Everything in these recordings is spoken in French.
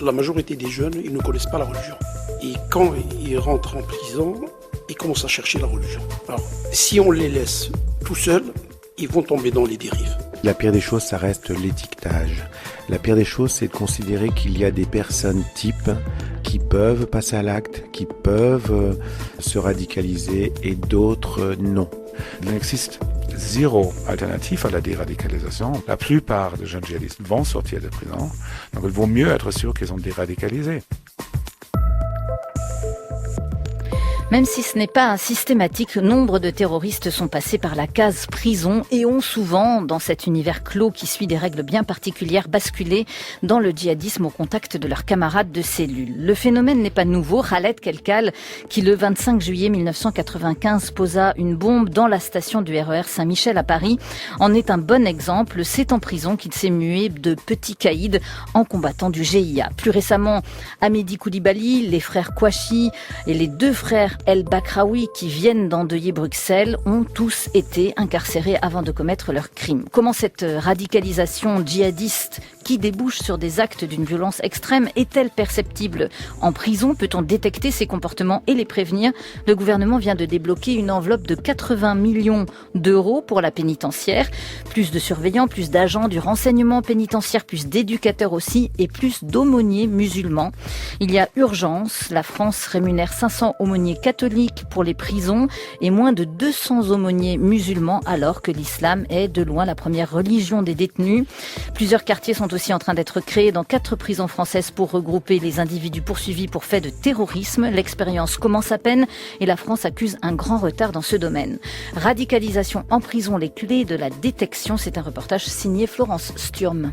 la majorité des jeunes, ils ne connaissent pas la religion. Et quand ils rentrent en prison, ils commencent à chercher la religion. Alors, si on les laisse tout seuls, ils vont tomber dans les dérives. La pire des choses, ça reste l'étiquetage. La pire des choses, c'est de considérer qu'il y a des personnes types qui peuvent passer à l'acte, qui peuvent se radicaliser et d'autres non. Il n'existe zéro alternative à la déradicalisation. La plupart des jeunes djihadistes vont sortir de prison, donc il vaut mieux être sûr qu'ils sont déradicalisés. Même si ce n'est pas systématique, nombre de terroristes sont passés par la case prison et ont souvent, dans cet univers clos qui suit des règles bien particulières, basculé dans le djihadisme au contact de leurs camarades de cellule. Le phénomène n'est pas nouveau. Khaled Kelkal, qui le 25 juillet 1995 posa une bombe dans la station du RER Saint-Michel à Paris, en est un bon exemple. C'est en prison qu'il s'est mué de petit caïd en combattant du GIA. Plus récemment, Amédi Koulibaly, les frères Kouachi et les deux frères El Bakraoui qui viennent d'endeuiller Bruxelles ont tous été incarcérés avant de commettre leurs crimes. Comment cette radicalisation djihadiste qui débouche sur des actes d'une violence extrême est-elle perceptible en prison? Peut-on détecter ces comportements et les prévenir? Le gouvernement vient de débloquer une enveloppe de 80 millions d'euros pour la pénitentiaire. Plus de surveillants, plus d'agents du renseignement pénitentiaire, plus d'éducateurs aussi et plus d'aumôniers musulmans. Il y a urgence. La France rémunère 500 aumôniers catholiques pour les prisons et moins de 200 aumôniers musulmans alors que l'islam est de loin la première religion des détenus. Plusieurs quartiers sont aussi en train d'être créés dans 4 prisons françaises pour regrouper les individus poursuivis pour faits de terrorisme. L'expérience commence à peine et la France accuse un grand retard dans ce domaine. Radicalisation en prison, les clés de la détection, c'est un reportage signé Florence Sturm.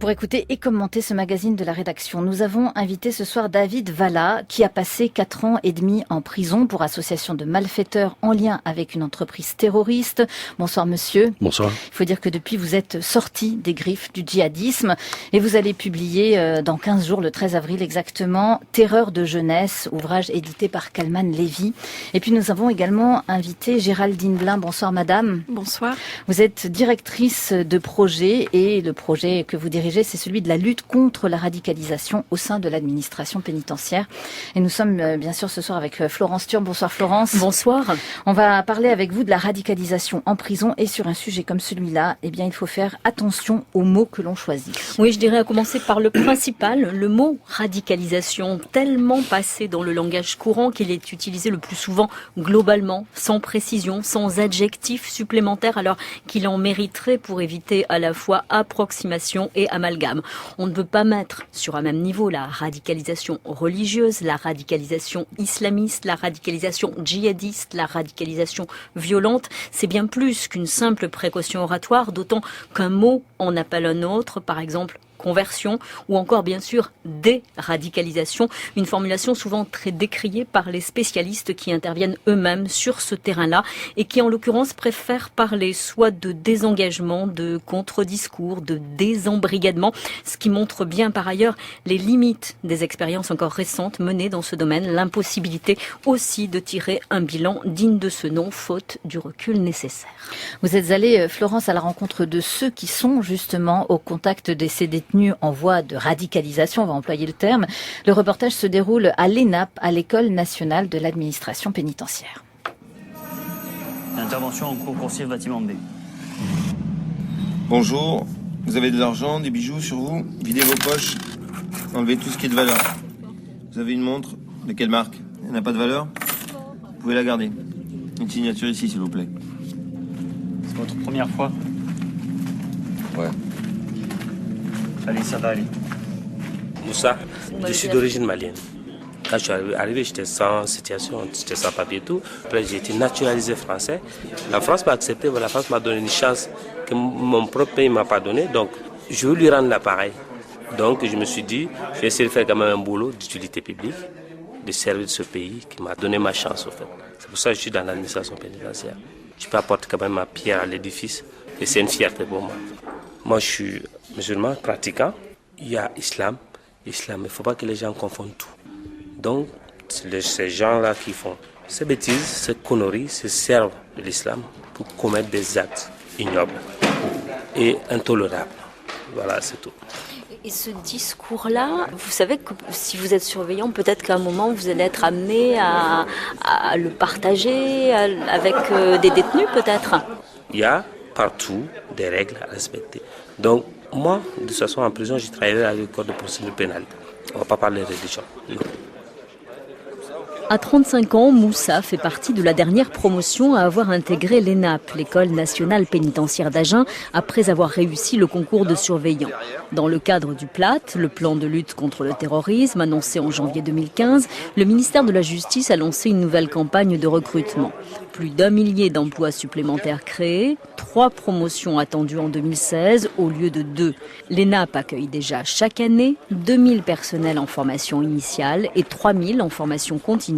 Pour écouter et commenter ce magazine de la rédaction, nous avons invité ce soir David Valla, qui a passé 4 ans et demi en prison pour association de malfaiteurs en lien avec une entreprise terroriste. Bonsoir monsieur. Bonsoir. Il faut dire que depuis vous êtes sorti des griffes du djihadisme et vous allez publier dans 15 jours, le 13 avril exactement, Terreur de jeunesse, ouvrage édité par Kalman Levy. Et puis nous avons également invité Géraldine Blin. Bonsoir madame. Bonsoir. Vous êtes directrice de projet et le projet que vous dirigez, c'est celui de la lutte contre la radicalisation au sein de l'administration pénitentiaire. Et nous sommes bien sûr ce soir avec Florence Sturm. Bonsoir Florence. Bonsoir. On va parler avec vous de la radicalisation en prison et sur un sujet comme celui-là, eh bien il faut faire attention aux mots que l'on choisit. Oui, je dirais à commencer par le principal, le mot radicalisation, tellement passé dans le langage courant qu'il est utilisé le plus souvent globalement, sans précision, sans adjectif supplémentaire, alors qu'il en mériterait pour éviter à la fois approximation et amalgame. On ne peut pas mettre sur un même niveau la radicalisation religieuse, la radicalisation islamiste, la radicalisation djihadiste, la radicalisation violente. C'est bien plus qu'une simple précaution oratoire, d'autant qu'un mot en appelle un autre, par exemple conversion ou encore bien sûr déradicalisation, une formulation souvent très décriée par les spécialistes qui interviennent eux-mêmes sur ce terrain-là et qui en l'occurrence préfèrent parler soit de désengagement, de contre-discours, de désembrigadement, ce qui montre bien par ailleurs les limites des expériences encore récentes menées dans ce domaine, l'impossibilité aussi de tirer un bilan digne de ce nom, faute du recul nécessaire. Vous êtes allée, Florence, à la rencontre de ceux qui sont justement au contact de ces détenus en voie de radicalisation, on va employer le terme. Le reportage se déroule à l'ENAP, à l'École nationale de l'administration pénitentiaire. Intervention en cours coursier bâtiment B. Bonjour, vous avez de l'argent, des bijoux sur vous? Videz vos poches, enlevez tout ce qui est de valeur. Vous avez une montre? De quelle marque? Elle n'a pas de valeur? Vous pouvez la garder. Une signature ici, s'il vous plaît. C'est votre première fois? Ouais. Allez, ça va aller. Moussa, je suis d'origine malienne. Quand je suis arrivé, j'étais sans situation, j'étais sans papier et tout. Après, j'ai été naturalisé français. La France m'a accepté, la France m'a donné une chance que mon propre pays ne m'a pas donnée. Donc, je veux lui rendre l'appareil. Donc, je me suis dit, je vais essayer de faire quand même un boulot d'utilité publique, de servir de ce pays qui m'a donné ma chance, au fait. C'est pour ça que je suis dans l'administration pénitentiaire. Je peux apporter quand même ma pierre à l'édifice et c'est une fierté pour moi. Moi, je suis musulman, pratiquant. Il y a islam. Il ne faut pas que les gens confondent tout. Donc, c'est ces gens-là qui font ces bêtises, ces conneries, se servent de l'islam pour commettre des actes ignobles et intolérables. Voilà, c'est tout. Et ce discours-là, vous savez que si vous êtes surveillant, peut-être qu'à un moment, vous allez être amené à le partager avec des détenus, peut-être. Il y a partout des règles à respecter. Donc, moi, de toute façon, en prison, je travaillerai avec le code de procédure pénale. On ne va pas parler de religion. Non. À 35 ans, Moussa fait partie de la dernière promotion à avoir intégré l'ENAP, l'École nationale pénitentiaire d'Agen, après avoir réussi le concours de surveillant. Dans le cadre du PLAT, le plan de lutte contre le terrorisme, annoncé en janvier 2015, le ministère de la Justice a lancé une nouvelle campagne de recrutement. Plus d'1 millier d'emplois supplémentaires créés, 3 promotions attendues en 2016 au lieu de 2. L'ENAP accueille déjà chaque année 2000 personnels en formation initiale et 3000 en formation continue.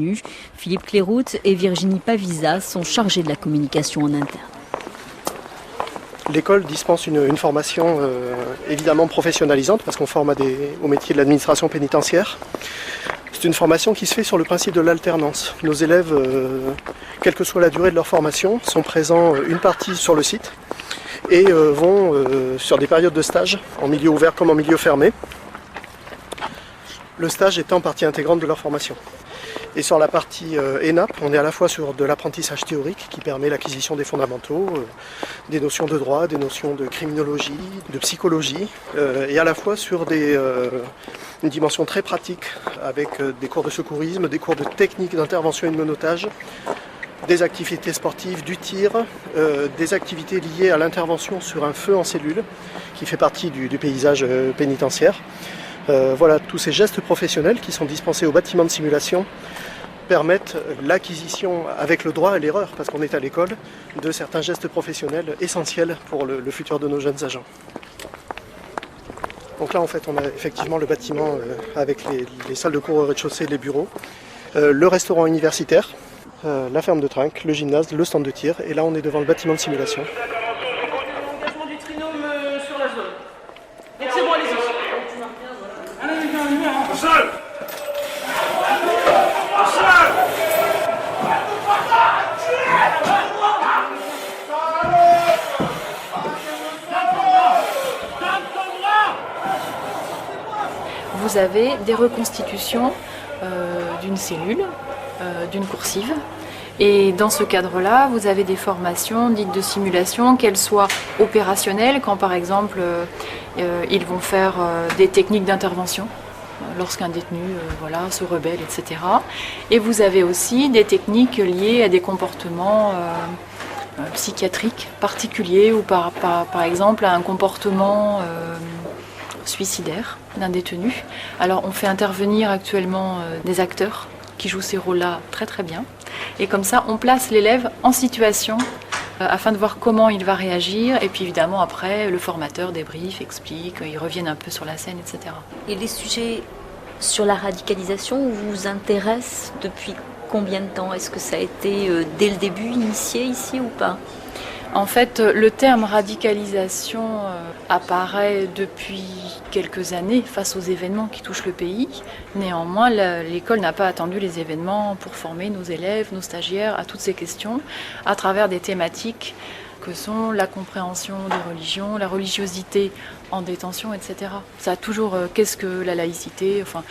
Philippe Cléroute et Virginie Pavisa sont chargés de la communication en interne. L'école dispense une formation évidemment professionnalisante parce qu'on forme au métier de l'administration pénitentiaire. C'est une formation qui se fait sur le principe de l'alternance. Nos élèves, quelle que soit la durée de leur formation, sont présents une partie sur le site et vont sur des périodes de stage en milieu ouvert comme en milieu fermé. Le stage étant partie intégrante de leur formation. Et sur la partie ENAP, on est à la fois sur de l'apprentissage théorique qui permet l'acquisition des fondamentaux, des notions de droit, des notions de criminologie, de psychologie, et à la fois sur une dimension très pratique avec des cours de secourisme, des cours de technique d'intervention et de menottage, des activités sportives, du tir, des activités liées à l'intervention sur un feu en cellule qui fait partie du paysage pénitentiaire. Voilà, tous ces gestes professionnels qui sont dispensés au bâtiment de simulation permettent l'acquisition, avec le droit à l'erreur, parce qu'on est à l'école, de certains gestes professionnels essentiels pour le futur de nos jeunes agents. Donc là, en fait, on a effectivement le bâtiment avec les salles de cours au rez-de-chaussée, les bureaux, le restaurant universitaire, la ferme de trinques, le gymnase, le stand de tir, et là, on est devant le bâtiment de simulation. Engagement du trinôme sur la zone. Donc c'est bon, allez-y. Au sol. Au sol. Vous avez des reconstitutions d'une cellule, d'une coursive. Et dans ce cadre-là, vous avez des formations dites de simulation, qu'elles soient opérationnelles, quand par exemple ils vont faire des techniques d'intervention lorsqu'un détenu se rebelle, etc. Et vous avez aussi des techniques liées à des comportements psychiatriques particuliers ou par exemple à un comportement suicidaire d'un détenu. Alors on fait intervenir actuellement des acteurs qui jouent ces rôles-là très très bien. Et comme ça, on place l'élève en situation afin de voir comment il va réagir. Et puis évidemment, après, le formateur débrief, explique, ils reviennent un peu sur la scène, etc. Et les sujets sur la radicalisation vous intéressent depuis combien de temps? Est-ce que ça a été dès le début initié ici ou pas? En fait, le terme radicalisation apparaît depuis quelques années face aux événements qui touchent le pays. Néanmoins, l'école n'a pas attendu les événements pour former nos élèves, nos stagiaires à toutes ces questions, à travers des thématiques que sont la compréhension des religions, la religiosité en détention, etc. Ça a toujours, qu'est-ce que la laïcité, enfin,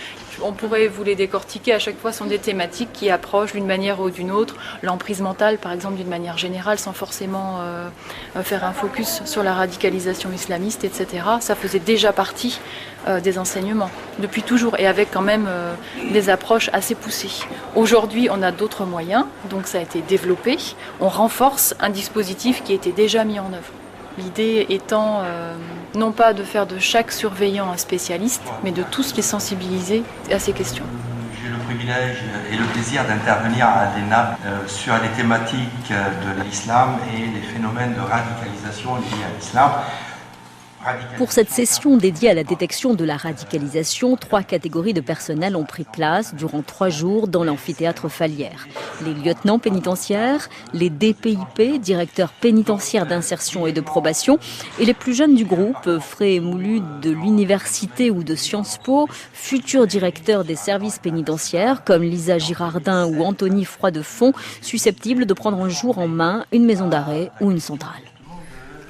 on pourrait vous les décortiquer, à chaque fois ce sont des thématiques qui approchent d'une manière ou d'une autre, l'emprise mentale par exemple d'une manière générale, sans forcément faire un focus sur la radicalisation islamiste, etc. Ça faisait déjà partie des enseignements, depuis toujours, et avec quand même des approches assez poussées. Aujourd'hui, on a d'autres moyens, donc ça a été développé, on renforce un dispositif qui était déjà mis en œuvre. L'idée étant non pas de faire de chaque surveillant un spécialiste, mais de tous les sensibiliser à ces questions. J'ai le privilège et le plaisir d'intervenir à l'ENAP sur les thématiques de l'islam et les phénomènes de radicalisation liés à l'islam. Pour cette session dédiée à la détection de la radicalisation, 3 catégories de personnel ont pris place durant 3 jours dans l'amphithéâtre Falière. Les lieutenants pénitentiaires, les DPIP, directeurs pénitentiaires d'insertion et de probation, et les plus jeunes du groupe, frais et moulus de l'université ou de Sciences Po, futurs directeurs des services pénitentiaires comme Lisa Girardin ou Anthony Froidefond, susceptibles de prendre un jour en main une maison d'arrêt ou une centrale.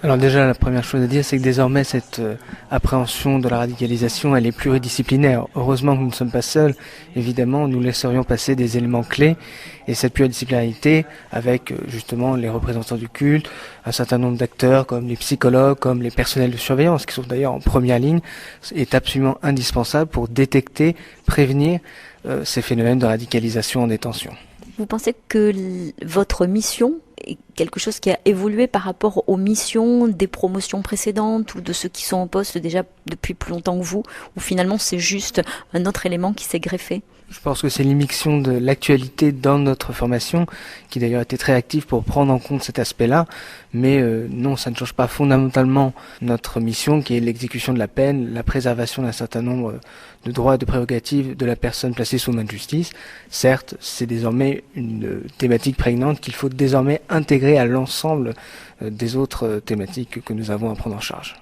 Alors déjà, la première chose à dire, c'est que désormais, cette appréhension de la radicalisation, elle est pluridisciplinaire. Heureusement que nous ne sommes pas seuls. Évidemment, nous laisserions passer des éléments clés. Et cette pluridisciplinarité, avec justement les représentants du culte, un certain nombre d'acteurs comme les psychologues, comme les personnels de surveillance, qui sont d'ailleurs en première ligne, est absolument indispensable pour détecter, prévenir ces phénomènes de radicalisation en détention. Vous pensez que votre mission est quelque chose qui a évolué par rapport aux missions des promotions précédentes ou de ceux qui sont en poste déjà depuis plus longtemps que vous, ou finalement c'est juste un autre élément qui s'est greffé? Je pense que c'est l'immixtion de l'actualité dans notre formation, qui d'ailleurs a été très active pour prendre en compte cet aspect-là. Mais non, ça ne change pas fondamentalement notre mission, qui est l'exécution de la peine, la préservation d'un certain nombre de droits et de prérogatives de la personne placée sous main de justice. Certes, c'est désormais une thématique prégnante qu'il faut désormais intégrer à l'ensemble des autres thématiques que nous avons à prendre en charge.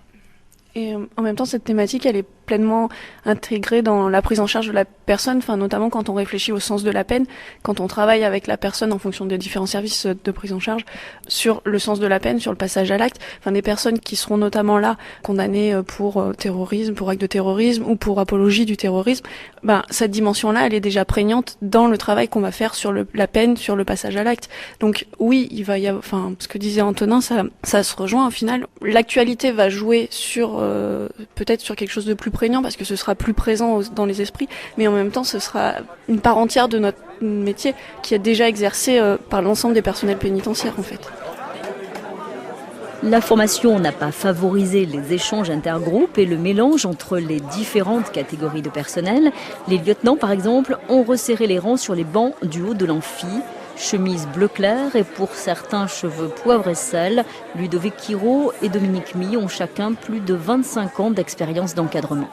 Et en même temps, cette thématique, elle est pleinement intégrée dans la prise en charge de la personne, enfin notamment quand on réfléchit au sens de la peine, quand on travaille avec la personne en fonction des différents services de prise en charge sur le sens de la peine, sur le passage à l'acte, enfin des personnes qui seront notamment là condamnées pour terrorisme, pour acte de terrorisme ou pour apologie du terrorisme, cette dimension-là, elle est déjà prégnante dans le travail qu'on va faire sur la peine, sur le passage à l'acte. Donc oui, il va y avoir, ce que disait Antonin, ça se rejoint au final. L'actualité va jouer sur peut-être sur quelque chose de plus prégnant parce que ce sera plus présent dans les esprits, mais en même temps ce sera une part entière de notre métier qui est déjà exercé par l'ensemble des personnels pénitentiaires en fait. La formation n'a pas favorisé les échanges intergroupes et le mélange entre les différentes catégories de personnel. Les lieutenants par exemple ont resserré les rangs sur les bancs du haut de l'amphi. Chemise bleu clair et pour certains cheveux poivre et sel, Ludovic Quiraud et Dominique Mille ont chacun plus de 25 ans d'expérience d'encadrement.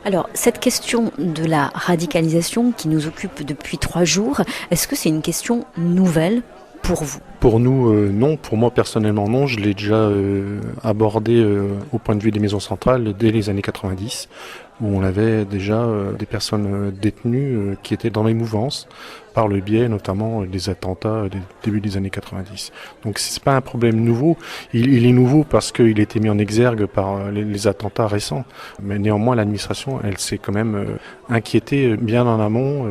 Alors, cette question de la radicalisation qui nous occupe depuis 3 jours, est-ce que c'est une question nouvelle pour vous ? Pour nous, non. Pour moi, personnellement, non. Je l'ai déjà abordé au point de vue des maisons centrales dès les années 90, où on avait déjà des personnes détenues qui étaient dans les mouvances, par le biais notamment des attentats du début des années 90. Donc c'est pas un problème nouveau. Il est nouveau parce qu'il a été mis en exergue par les attentats récents. Mais néanmoins, l'administration, elle s'est quand même inquiétée bien en amont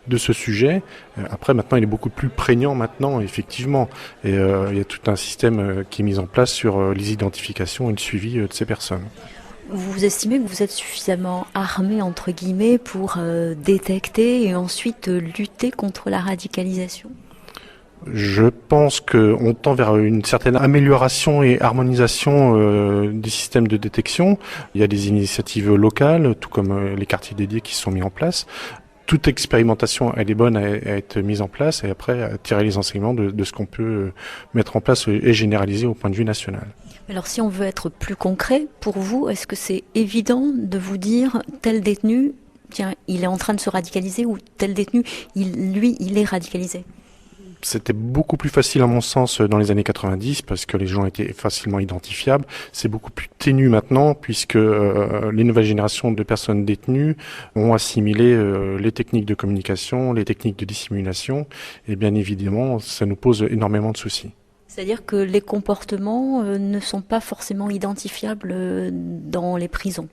de ce sujet. Après, maintenant, il est beaucoup plus prégnant maintenant, effectivement. Et il y a tout un système qui est mis en place sur les identifications et le suivi de ces personnes. Vous estimez que vous êtes suffisamment armé, entre guillemets, pour détecter et ensuite lutter contre la radicalisation ? Je pense qu'on tend vers une certaine amélioration et harmonisation des systèmes de détection. Il y a des initiatives locales, tout comme les quartiers dédiés qui sont mis en place. Toute expérimentation, elle est bonne à être mise en place et après à tirer les enseignements de ce qu'on peut mettre en place et généraliser au point de vue national. Alors si on veut être plus concret, pour vous, est-ce que c'est évident de vous dire tel détenu, tiens, il est en train de se radicaliser ou tel détenu, il est radicalisé ? C'était beaucoup plus facile à mon sens dans les années 90 parce que les gens étaient facilement identifiables. C'est beaucoup plus ténu maintenant puisque les nouvelles générations de personnes détenues ont assimilé les techniques de communication, les techniques de dissimulation et bien évidemment ça nous pose énormément de soucis. C'est-à-dire que les comportements ne sont pas forcément identifiables dans les prisons.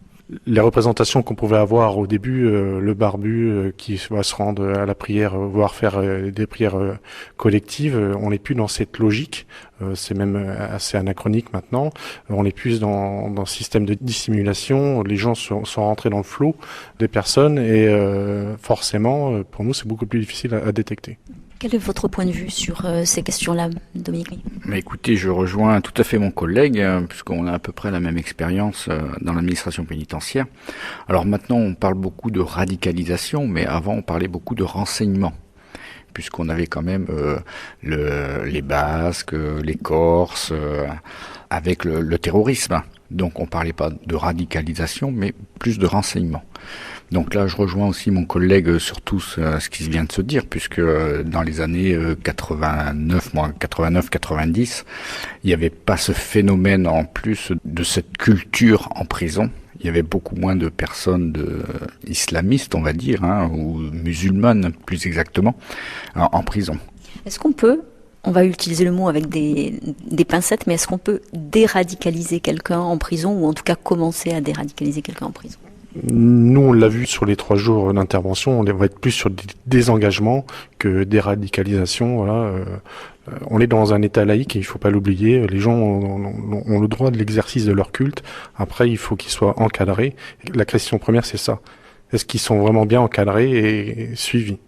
Les représentations qu'on pouvait avoir au début, le barbu qui va se rendre à la prière, voire faire des prières collectives, on n'est plus dans cette logique. C'est même assez anachronique maintenant. On est plus dans le système de dissimulation. Les gens sont rentrés dans le flot des personnes et forcément, pour nous, c'est beaucoup plus difficile à détecter. Quel est votre point de vue sur ces questions-là, Dominique ? Mais écoutez, je rejoins tout à fait mon collègue, puisqu'on a à peu près la même expérience dans l'administration pénitentiaire. Alors maintenant, on parle beaucoup de radicalisation, mais avant, on parlait beaucoup de renseignement, puisqu'on avait quand même les Basques, les Corses, avec le terrorisme. Donc on parlait pas de radicalisation, mais plus de renseignement. Donc là, je rejoins aussi mon collègue sur tout ce qui vient de se dire, puisque dans les années 89-90, il n'y avait pas ce phénomène en plus de cette culture en prison. Il y avait beaucoup moins de personnes islamistes, on va dire, ou musulmanes plus exactement, en prison. Est-ce qu'on peut On va utiliser le mot avec des pincettes, mais est-ce qu'on peut déradicaliser quelqu'un en prison, ou en tout cas commencer à déradicaliser quelqu'un en prison ? Nous, on l'a vu sur les 3 jours d'intervention, on va être plus sur des désengagements que des radicalisations. Voilà. On est dans un état laïque et il faut pas l'oublier. Les gens ont le droit de l'exercice de leur culte. Après, il faut qu'ils soient encadrés. La question première, c'est ça. Est-ce qu'ils sont vraiment bien encadrés et suivis ?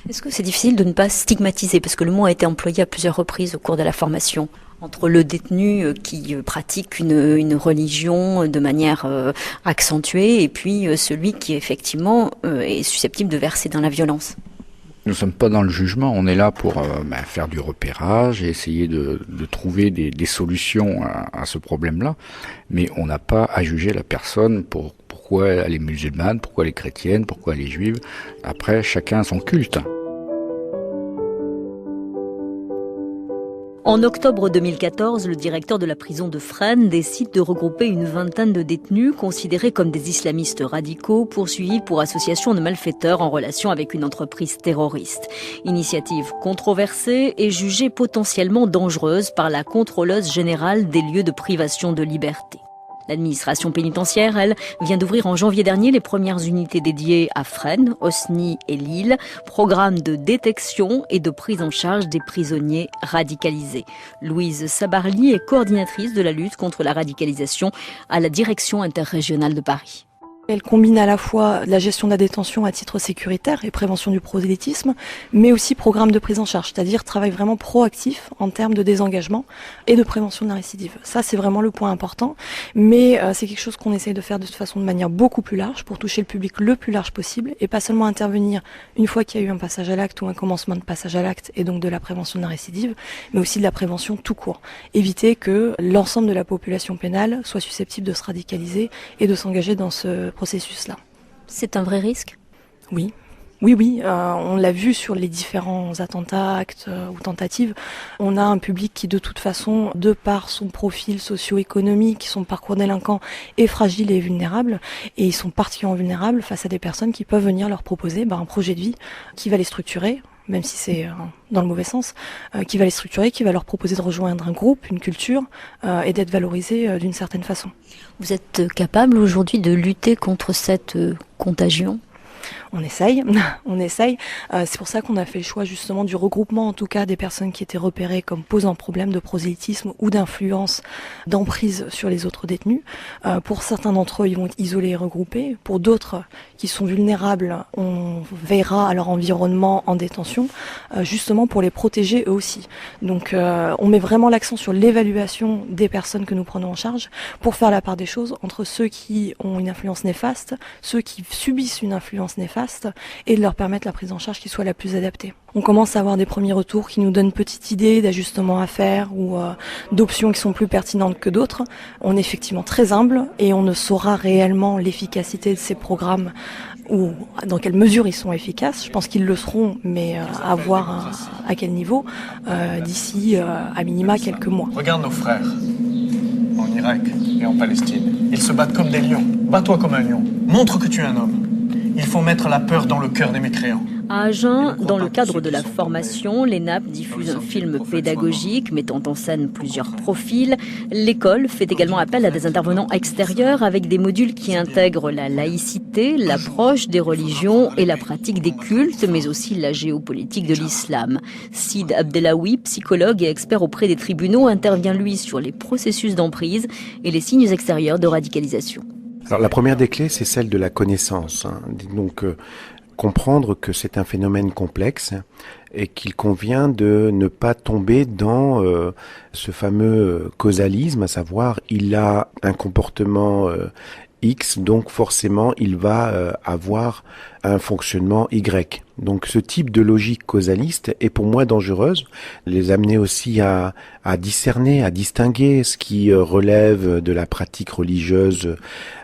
Est-ce que c'est difficile de ne pas stigmatiser, parce que le mot a été employé à plusieurs reprises au cours de la formation, entre le détenu qui pratique une religion de manière accentuée et puis celui qui effectivement est susceptible de verser dans la violence? Nous ne sommes pas dans le jugement, on est là pour faire du repérage et essayer de trouver des solutions à ce problème-là, mais on n'a pas à juger la personne pour pourquoi elle est musulmane, pourquoi elle est chrétienne, pourquoi elle est juive. Après, chacun a son culte. En octobre 2014, le directeur de la prison de Fresnes décide de regrouper une vingtaine de détenus considérés comme des islamistes radicaux poursuivis pour association de malfaiteurs en relation avec une entreprise terroriste. Initiative controversée et jugée potentiellement dangereuse par la contrôleuse générale des lieux de privation de liberté. L'administration pénitentiaire, elle, vient d'ouvrir en janvier dernier les premières unités dédiées à Fresnes, Osny et Lille, programme de détection et de prise en charge des prisonniers radicalisés. Louise Sabarly est coordinatrice de la lutte contre la radicalisation à la direction interrégionale de Paris. Elle combine à la fois la gestion de la détention à titre sécuritaire et prévention du prosélytisme, mais aussi programme de prise en charge, c'est-à-dire travail vraiment proactif en termes de désengagement et de prévention de la récidive. Ça, c'est vraiment le point important, mais c'est quelque chose qu'on essaye de faire de toute façon de manière beaucoup plus large pour toucher le public le plus large possible et pas seulement intervenir une fois qu'il y a eu un passage à l'acte ou un commencement de passage à l'acte et donc de la prévention de la récidive, mais aussi de la prévention tout court. Éviter que l'ensemble de la population pénale soit susceptible de se radicaliser et de s'engager dans ce processus-là. C'est un vrai risque ? Oui. Oui, on l'a vu sur les différents attentats, actes ou tentatives. On a un public qui, de toute façon, de par son profil socio-économique, son parcours délinquant, est fragile et vulnérable. Et ils sont particulièrement vulnérables face à des personnes qui peuvent venir leur proposer un projet de vie qui va les structurer, même si c'est dans le mauvais sens, qui va les structurer, qui va leur proposer de rejoindre un groupe, une culture, et d'être valorisés d'une certaine façon. Vous êtes capable aujourd'hui de lutter contre cette contagion ? On essaye. C'est pour ça qu'on a fait le choix justement du regroupement, en tout cas des personnes qui étaient repérées comme posant problème de prosélytisme ou d'influence, d'emprise sur les autres détenus. Pour certains d'entre eux, ils vont être isolés et regroupés. Pour d'autres qui sont vulnérables, on veillera à leur environnement en détention, justement pour les protéger eux aussi. Donc on met vraiment l'accent sur l'évaluation des personnes que nous prenons en charge pour faire la part des choses entre ceux qui ont une influence néfaste, ceux qui subissent une influence néfaste, et de leur permettre la prise en charge qui soit la plus adaptée. On commence à avoir des premiers retours qui nous donnent une petite idée d'ajustements à faire ou d'options qui sont plus pertinentes que d'autres. On est effectivement très humble et on ne saura réellement l'efficacité de ces programmes ou dans quelle mesure ils sont efficaces. Je pense qu'ils le seront, mais à voir à quel niveau d'ici à minima quelques mois. Regarde nos frères en Irak et en Palestine. Ils se battent comme des lions. Bats-toi comme un lion. Montre que tu es un homme. Il faut mettre la peur dans le cœur des mécréants. À Agen, dans le cadre de la formation, l'ENAP diffuse un film pédagogique mettant en scène plusieurs profils. L'école fait également appel à des intervenants extérieurs avec des modules qui intègrent la laïcité, l'approche des religions et la pratique des cultes, mais aussi la géopolitique de l'islam. Sid Abdelawi, psychologue et expert auprès des tribunaux, intervient lui sur les processus d'emprise et les signes extérieurs de radicalisation. Alors la première des clés, c'est celle de la connaissance. Donc comprendre que c'est un phénomène complexe et qu'il convient de ne pas tomber dans ce fameux causalisme, à savoir il a un comportement X, donc forcément il va avoir un fonctionnement Y. Donc ce type de logique causaliste est pour moi dangereuse. Les amener aussi à discerner, à distinguer ce qui relève de la pratique religieuse,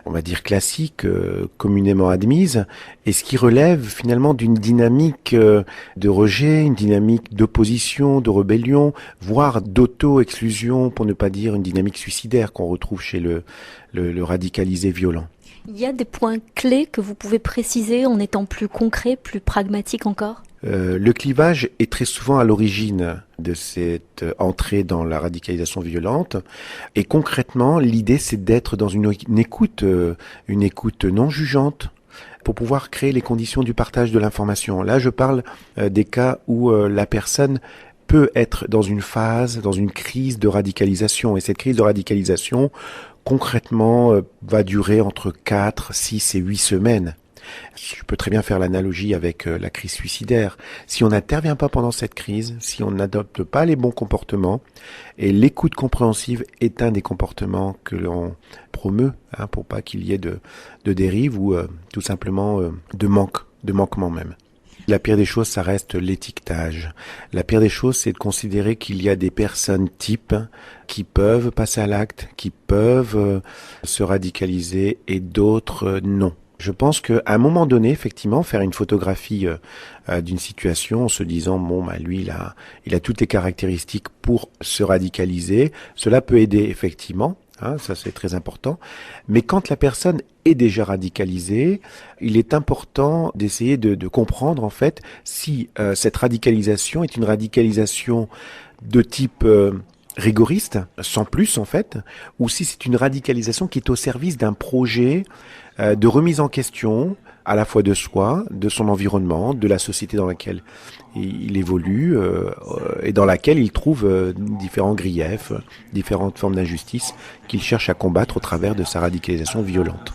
on va dire classique, communément admise, et ce qui relève finalement d'une dynamique de rejet, une dynamique d'opposition, de rébellion, voire d'auto-exclusion, pour ne pas dire une dynamique suicidaire qu'on retrouve chez le radicalisé violent. Il y a des points clés que vous pouvez préciser en étant plus concret, plus pragmatique encore ? Le clivage est très souvent à l'origine de cette entrée dans la radicalisation violente. Et concrètement, l'idée, c'est d'être dans une écoute non jugeante, pour pouvoir créer les conditions du partage de l'information. Là, je parle des cas où la personne peut être dans une phase, dans une crise de radicalisation. Et cette crise de radicalisation, concrètement, va durer entre 4, 6 et 8 semaines. Je peux très bien faire l'analogie avec la crise suicidaire. Si on n'intervient pas pendant cette crise, si on n'adopte pas les bons comportements, et l'écoute compréhensive est un des comportements que l'on promeut, pour pas qu'il y ait de dérive ou tout simplement de manquement même. La pire des choses, ça reste l'étiquetage. La pire des choses, c'est de considérer qu'il y a des personnes types qui peuvent passer à l'acte, qui peuvent se radicaliser et d'autres non. Je pense qu'à un moment donné, effectivement, faire une photographie d'une situation en se disant lui, il a toutes les caractéristiques pour se radicaliser, cela peut aider effectivement. Ça c'est très important. Mais quand la personne est déjà radicalisée, il est important d'essayer de comprendre en fait si cette radicalisation est une radicalisation de type rigoriste, sans plus en fait, ou si c'est une radicalisation qui est au service d'un projet de remise en question à la fois de soi, de son environnement, de la société dans laquelle il évolue et dans laquelle il trouve différents griefs, différentes formes d'injustice qu'il cherche à combattre au travers de sa radicalisation violente.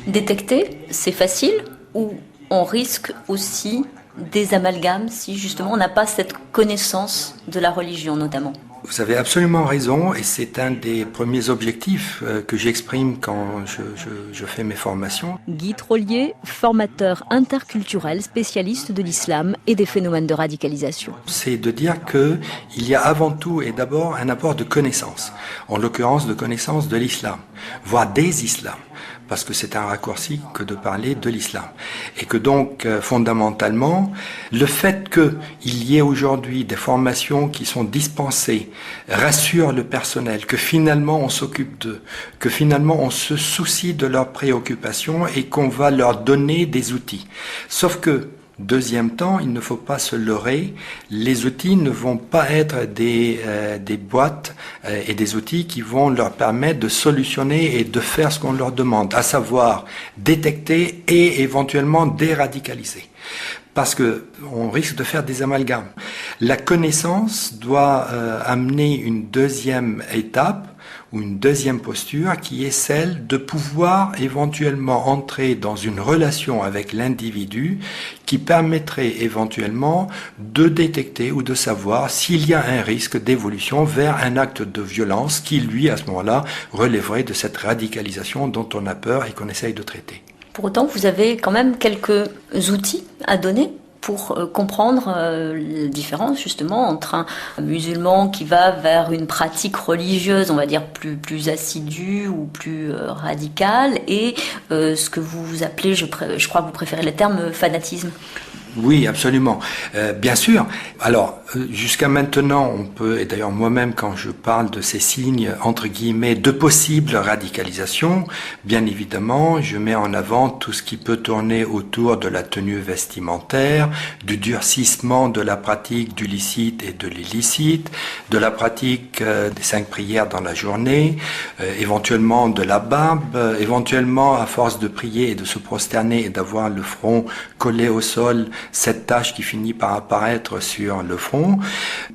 Détecter, c'est facile ou on risque aussi des amalgames si justement on n'a pas cette connaissance de la religion notamment? Vous avez absolument raison et c'est un des premiers objectifs que j'exprime quand je fais mes formations. Guy Trollier, formateur interculturel, spécialiste de l'islam et des phénomènes de radicalisation. C'est de dire qu'il y a avant tout et d'abord un apport de connaissances, en l'occurrence de connaissances de l'islam, voire des islams. Parce que c'est un raccourci que de parler de l'islam. Et que donc, fondamentalement, le fait qu'il y ait aujourd'hui des formations qui sont dispensées rassure le personnel, que finalement on s'occupe d'eux, que finalement on se soucie de leurs préoccupations et qu'on va leur donner des outils. Sauf que, deuxième temps, il ne faut pas se leurrer, les outils ne vont pas être des boîtes et des outils qui vont leur permettre de solutionner et de faire ce qu'on leur demande, à savoir détecter et éventuellement déradicaliser. Parce que on risque de faire des amalgames. La connaissance doit amener une deuxième étape ou une deuxième posture qui est celle de pouvoir éventuellement entrer dans une relation avec l'individu qui permettrait éventuellement de détecter ou de savoir s'il y a un risque d'évolution vers un acte de violence qui, lui, à ce moment-là, relèverait de cette radicalisation dont on a peur et qu'on essaye de traiter. Pour autant, vous avez quand même quelques outils à donner pour comprendre la différence justement entre un musulman qui va vers une pratique religieuse, on va dire plus assidue ou plus radicale, et ce que vous appelez, je crois que vous préférez le terme fanatisme. Oui, absolument. Bien sûr. Alors, jusqu'à maintenant, on peut, et d'ailleurs moi-même quand je parle de ces signes, entre guillemets, de possible radicalisation, bien évidemment, je mets en avant tout ce qui peut tourner autour de la tenue vestimentaire, du durcissement de la pratique du licite et de l'illicite, de la pratique des 5 prières dans la journée, éventuellement de la barbe, éventuellement à force de prier et de se prosterner et d'avoir le front collé au sol, cette tache qui finit par apparaître sur le front.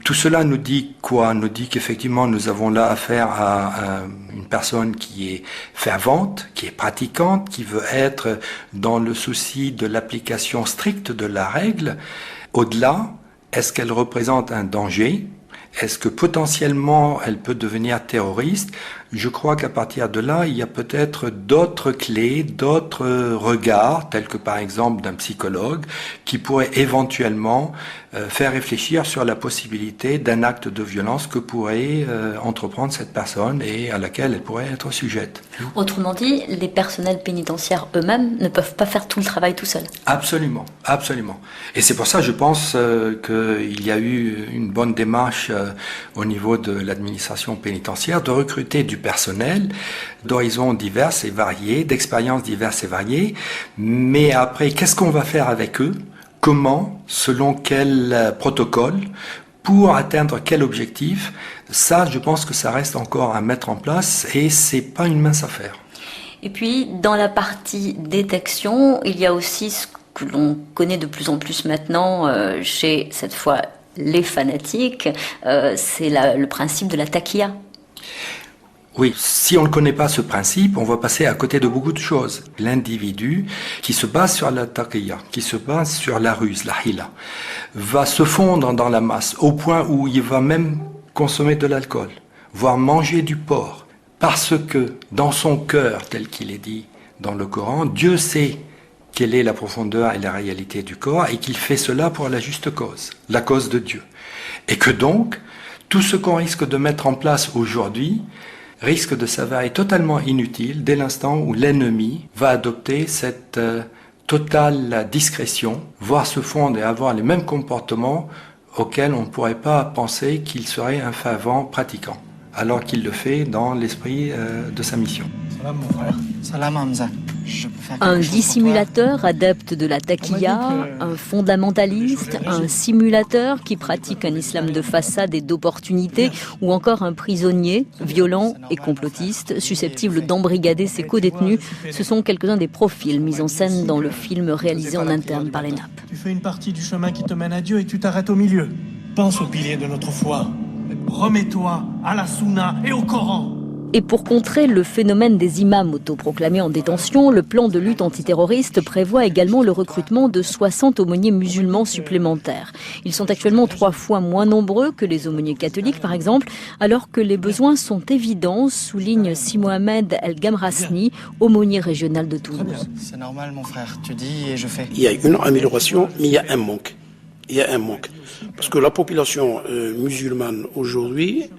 Tout cela nous dit quoi? Nous dit qu'effectivement nous avons là affaire à une personne qui est fervente, qui est pratiquante, qui veut être dans le souci de l'application stricte de la règle. Au-delà, est-ce qu'elle représente un danger? Est-ce que potentiellement elle peut devenir terroriste? Je crois qu'à partir de là, il y a peut-être d'autres clés, d'autres regards, tels que par exemple d'un psychologue, qui pourraient éventuellement faire réfléchir sur la possibilité d'un acte de violence que pourrait entreprendre cette personne et à laquelle elle pourrait être sujette. Autrement dit, les personnels pénitentiaires eux-mêmes ne peuvent pas faire tout le travail tout seuls. Absolument, absolument. Et c'est pour ça, je pense qu'il y a eu une bonne démarche au niveau de l'administration pénitentiaire de recruter du personnel d'horizons divers et variés, d'expériences diverses et variées. Mais après, qu'est-ce qu'on va faire avec eux? Comment? Selon quel protocole? Pour atteindre quel objectif? Ça, je pense que ça reste encore à mettre en place et c'est pas une mince affaire. Et puis, dans la partie détection, il y a aussi ce que l'on connaît de plus en plus maintenant chez, cette fois, les fanatiques, c'est le principe de la taqiyya. Oui, si on ne connaît pas ce principe, on va passer à côté de beaucoup de choses. L'individu qui se base sur la taqiyya, qui se base sur la ruse, la hila, va se fondre dans la masse au point où il va même consommer de l'alcool, voire manger du porc. Parce que dans son cœur, tel qu'il est dit dans le Coran, Dieu sait quelle est la profondeur et la réalité du corps et qu'il fait cela pour la juste cause, la cause de Dieu. Et que donc, tout ce qu'on risque de mettre en place aujourd'hui risque de s'avérer totalement inutile dès l'instant où l'ennemi va adopter cette totale discrétion, voire se fondre et avoir les mêmes comportements auxquels on ne pourrait pas penser qu'il serait un fervent pratiquant, alors qu'il le fait dans l'esprit de sa mission. Salam mon frère. Salam Hamza. Un dissimulateur adepte de la taqiyya, un fondamentaliste, un simulateur qui pratique un islam de façade et d'opportunité, ou encore un prisonnier, violent et complotiste, susceptible d'embrigader ses co-détenus. Ce sont quelques-uns des profils mis en scène dans le film réalisé en interne par l'ENAP. Tu fais une partie du chemin qui te mène à Dieu et tu t'arrêtes au milieu. Pense aux piliers de notre foi. Remets-toi à la Sunna et au Coran. Et pour contrer le phénomène des imams autoproclamés en détention, le plan de lutte antiterroriste prévoit également le recrutement de 60 aumôniers musulmans supplémentaires. Ils sont actuellement 3 fois moins nombreux que les aumôniers catholiques, par exemple, alors que les besoins sont évidents, souligne Si Mohamed El Gamrasni, aumônier régional de Toulouse. C'est normal, mon frère. Tu dis et je fais. Il y a une amélioration, mais il y a un manque. Parce que la population musulmane aujourd'hui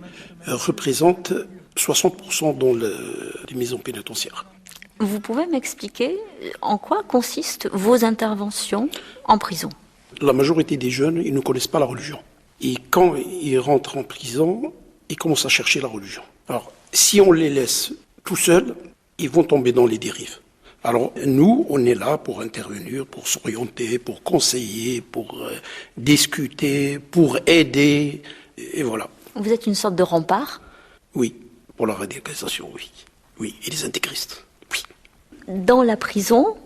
représente 60% dans les maisons pénitentiaires. Vous pouvez m'expliquer en quoi consistent vos interventions en prison? La majorité des jeunes, ils ne connaissent pas la religion. Et quand ils rentrent en prison, ils commencent à chercher la religion. Alors, si on les laisse tout seuls, ils vont tomber dans les dérives. Alors, nous, on est là pour intervenir, pour s'orienter, pour conseiller, pour discuter, pour aider, et voilà. Vous êtes une sorte de rempart? Oui. Pour la radicalisation, oui. Oui, et les intégristes, oui. Dans la prison,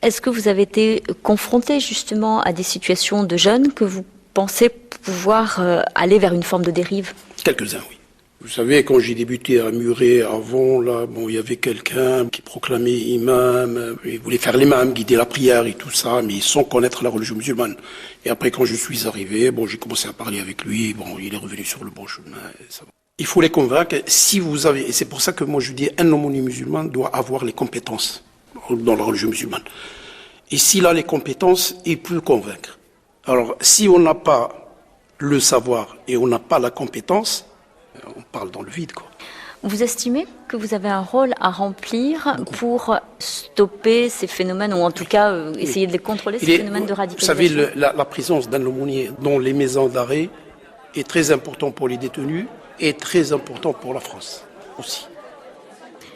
est-ce que vous avez été confronté justement à des situations de jeunes que vous pensez pouvoir aller vers une forme de dérive? Quelques-uns, oui. Vous savez, quand j'ai débuté à Muret, avant, là, il y avait quelqu'un qui proclamait imam, il voulait faire l'imam, guider la prière et tout ça, mais sans connaître la religion musulmane. Et après, quand je suis arrivé, j'ai commencé à parler avec lui, il est revenu sur le bon chemin, et ça va. Il faut les convaincre, si vous avez, et c'est pour ça que moi je dis, un aumônier musulman doit avoir les compétences dans la religion musulmane. Et s'il a les compétences, il peut convaincre. Alors, si on n'a pas le savoir et on n'a pas la compétence, on parle dans le vide, quoi. Vous estimez que vous avez un rôle à remplir pour stopper ces phénomènes, ou en tout cas essayer de les contrôler, ces phénomènes de radicalisation? Vous savez, la présence d'un aumônier dans les maisons d'arrêt est très important pour les détenus, est très important pour la France aussi.